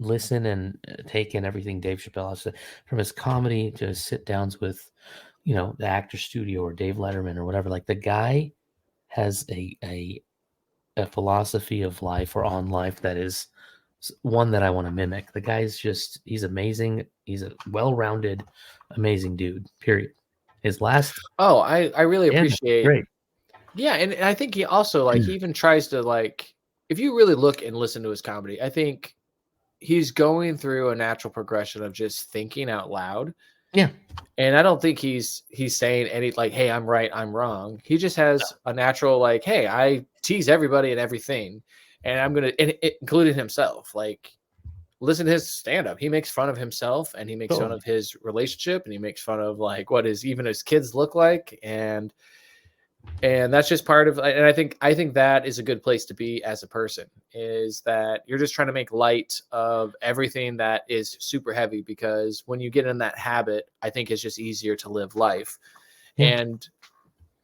listen and take in everything Dave Chappelle has said, from his comedy to his sit downs with, the Actor Studio or Dave Letterman or whatever. Like, the guy has a philosophy of life or on life that is one that I want to mimic. The guy's he's amazing. He's a well-rounded, amazing dude. Period. His last Oh, I really stand appreciate. great. Yeah, and I think he also, like, he even tries to, like, if you really look and listen to his comedy, I think he's going through a natural progression of just thinking out loud. Yeah. And I don't think he's saying any, like, "Hey, I'm right, I'm wrong." He just has a natural, like, "Hey, I tease everybody and everything, and I'm gonna," and including himself. Like, listen to his stand up. He makes fun of himself, and he makes fun Totally. of his relationship, and he makes fun of, like, what his kids look like, and that's just part of. And I think that is a good place to be as a person, is that you're just trying to make light of everything that is super heavy, because when you get in that habit, I think it's just easier to live life. Yeah. And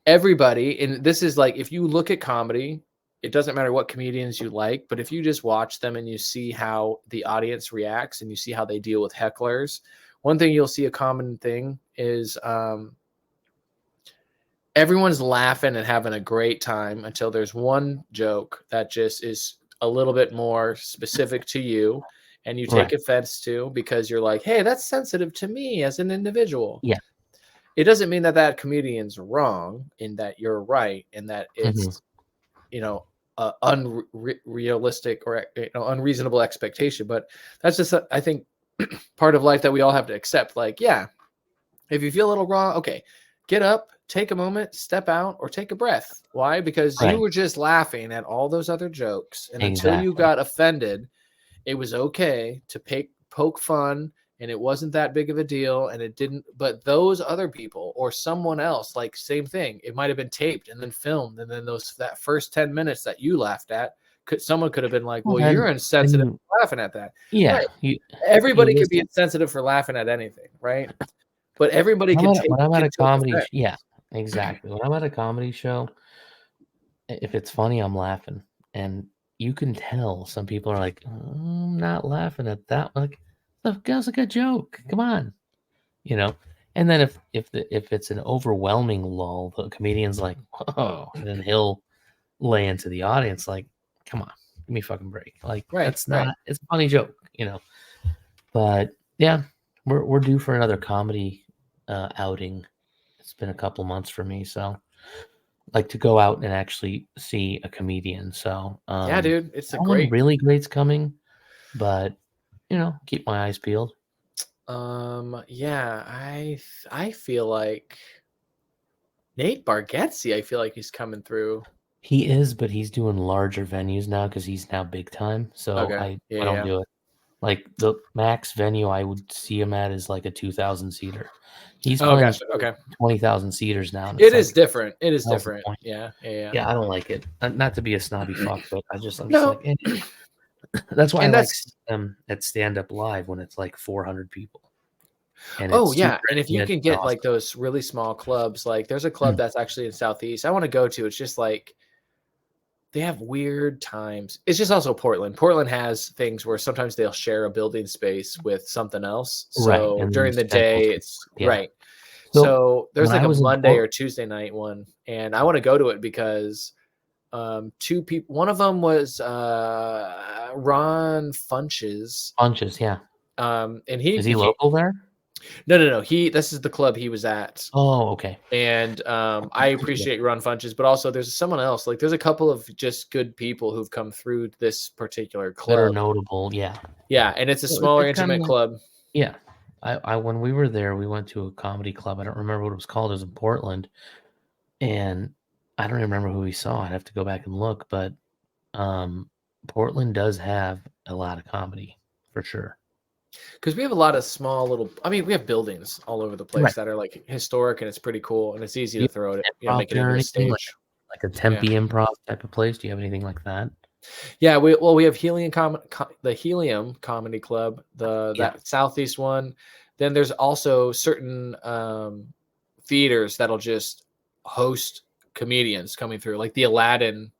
everybody, and this is like, if you look at comedy, it doesn't matter what comedians you like, but if you just watch them and you see how the audience reacts and you see how they deal with hecklers, one thing you'll see, a common thing is, everyone's laughing and having a great time until there's one joke that just is a little bit more specific to you, and you take Right. offense to, because you're like, "Hey, that's sensitive to me as an individual." Yeah. It doesn't mean that that comedian's wrong, in that you're right, and that Mhm. it's, unrealistic or, unreasonable expectation. But that's just, I think, part of life that we all have to accept. Like, yeah, if you feel a little wrong, okay, get up, take a moment, step out, or take a breath. Why? Because you were just laughing at all those other jokes. And until you got offended, it was okay to poke fun, and it wasn't that big of a deal. And it didn't, but those other people or someone else, like same thing, it might have been taped and then filmed. And then that first 10 minutes that you laughed at, someone could have been like, well, you're insensitive for laughing at that. Yeah. Right. Everybody could be insensitive for laughing at anything, right? But everybody can take. When I'm at a comedy, yeah, exactly. When I'm at a comedy show, if it's funny, I'm laughing, and you can tell some people are like, I'm not laughing at that. Like, that was a good joke. Come on, you know. And then if it's an overwhelming lull, the comedian's like, whoa, and then he'll lay into the audience like, come on, give me a fucking break. Like, that's not. It's a funny joke, you know. But yeah, we're due for another comedy outing. It's been a couple months for me, so like to go out and actually see a comedian. So yeah, dude, it's a great, really great's coming, but you know, keep my eyes peeled. Yeah, I feel like Nate Bargatze, I feel like he's coming through. He is, but he's doing larger venues now because he's now big time. So I don't do it. Like the max venue I would see him at is like a 2,000 seater. He's playing 20,000 seaters now. It is different. It is different. Yeah. I don't like it. Not to be a snobby fuck, but I'm just like, hey. That's why I like them at Stand Up Live when it's like 400 people. And and if you can get like those really small clubs, like there's a club that's actually in Southeast I want to go to. It's just like they have weird times. It's just also Portland. Portland has things where sometimes they'll share a building space with something else. So during the day, it's right. So there's like a Monday or Tuesday night one, and I want to go to it because two people. One of them was Ron Funches. Yeah. And is he local there? No. This is the club he was at. Oh, okay. And I appreciate Ron Funches, but also there's someone else. Like there's a couple of just good people who've come through this particular club. That are notable, yeah. Yeah, and it's a smaller, intimate club. Yeah. I when we were there, we went to a comedy club. I don't remember what it was called. It was in Portland. And I don't remember who we saw. I'd have to go back and look. But Portland does have a lot of comedy, for sure. Because we have a lot of small little, we have buildings all over the place that are like historic, and it's pretty cool, and it's easy to throw it, make it into a stage. Like a Tempe improv type of place. Do you have anything like that? Yeah, we have the Helium Comedy Club, that Southeast one. Then there's also certain theaters that'll just host comedians coming through, like the Aladdin.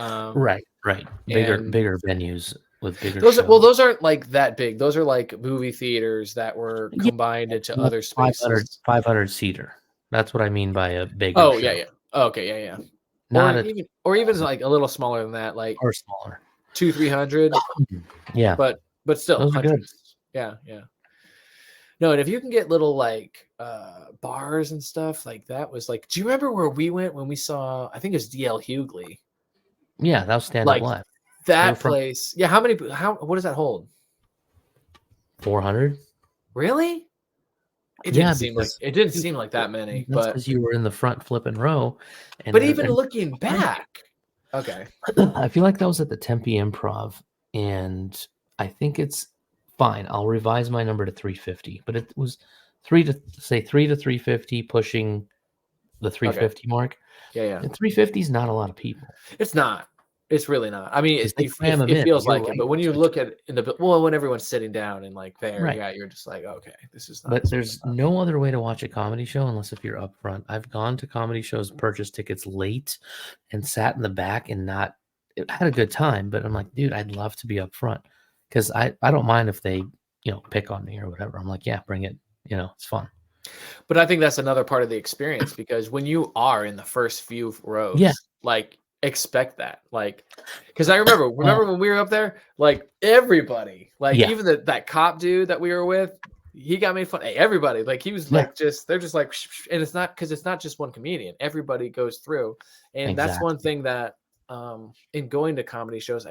Right. Bigger venues. With bigger those aren't like that big. Those are like movie theaters that were combined into other spaces. 500 seater. That's what I mean by a bigger. Oh, yeah. Okay, yeah. Even like a little smaller than that, like or smaller, 200-300. Yeah, but still, those hundreds. Good. Yeah. No, and if you can get little like bars and stuff, like that was like. Do you remember where we went when we saw? I think it was DL Hughley. Yeah, that was Stand Up Live. That place, yeah. What does that hold? 400. Really? It didn't seem like that many. But because you were in the front flipping row. But even looking back, okay. I feel like that was at the Tempe Improv, and I think it's fine. I'll revise my number to 350, but it was 3 to 350, pushing the 350 mark. Yeah. And 350 is not a lot of people. It's not. It's really not. It feels like it, but when you look at it when everyone's sitting down and like there, you're just like, okay, this is not. But there's no other way to watch a comedy show unless if you're up front. I've gone to comedy shows, purchased tickets late, and sat in the back and had a good time. But I'm like, dude, I'd love to be up front because I don't mind if they pick on me or whatever. I'm like, yeah, bring it. It's fun. But I think that's another part of the experience because when you are in the first few rows, like. Expect that, like, because I remember when we were up there, like everybody, like even that cop dude that we were with, he got made fun. Hey, everybody, like he was like they're just like, and it's not because it's not just one comedian. Everybody goes through, and that's one thing that in going to comedy shows,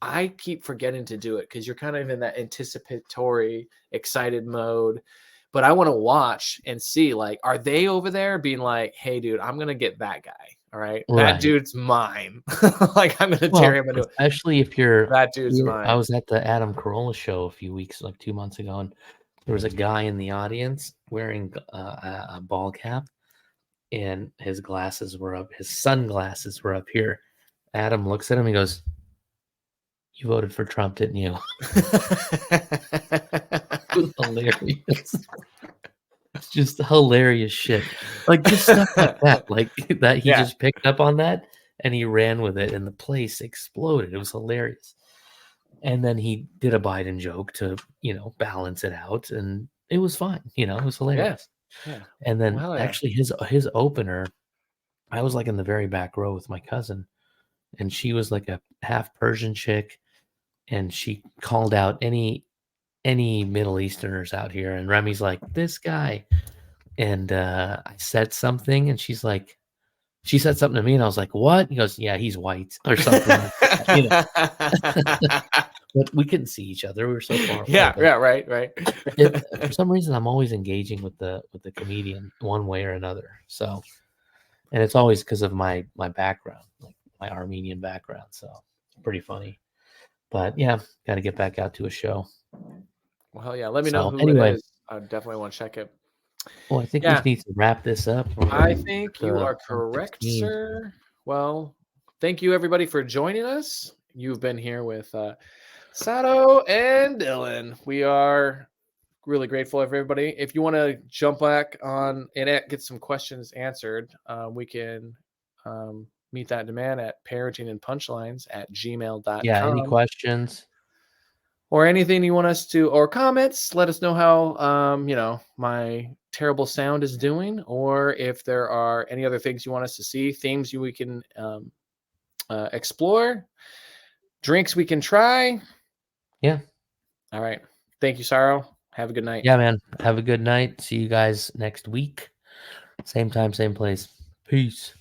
I keep forgetting to do it because you're kind of in that anticipatory, excited mode. but I want to watch and see, like, are they over there being like, hey, dude, I'm going to get that guy. All right. That Right. dude's mine. Like, I'm going to tear him into especially if you're that dude's mine. I was at the Adam Carolla show a few weeks, like 2 months ago, and there was a guy in the audience wearing a ball cap, and his glasses were up. His sunglasses were up here. Adam looks at him and goes, "You voted for Trump, didn't you?" It was hilarious. It's just hilarious shit. Like, just stuff like that. Like that he just picked up on that and he ran with it, and the place exploded. It was hilarious. And then he did a Biden joke to, balance it out, and it was fine. It was hilarious. Yeah. And then actually his opener, I was like in the very back row with my cousin, and she was like a half Persian chick, and she called out any Middle Easterners out here, and Remy's like, this guy. And I said something, and she said something to me, and I was like, what? He goes, yeah, he's white or something like that. But we couldn't see each other. We were so far away. Right. For some reason, I'm always engaging with the comedian one way or another. So, and it's always because of my background, like my Armenian background. So it's pretty funny. But yeah, got to get back out to a show. Well, hell yeah. Let me know who it is. I definitely want to check it. Well, I think we need to wrap this up. I think you are correct, sir. Well, thank you, everybody, for joining us. You've been here with Saro and Dylan. We are really grateful, everybody. If you want to jump back on and get some questions answered, we can meet that demand at parentingandpunchlines@gmail.com. Yeah, any questions? Or anything you want us to, or comments, let us know how, my terrible sound is doing, or if there are any other things you want us to see, themes we can explore, drinks we can try. Yeah. All right. Thank you, Saro. Have a good night. Yeah, man. Have a good night. See you guys next week. Same time, same place. Peace.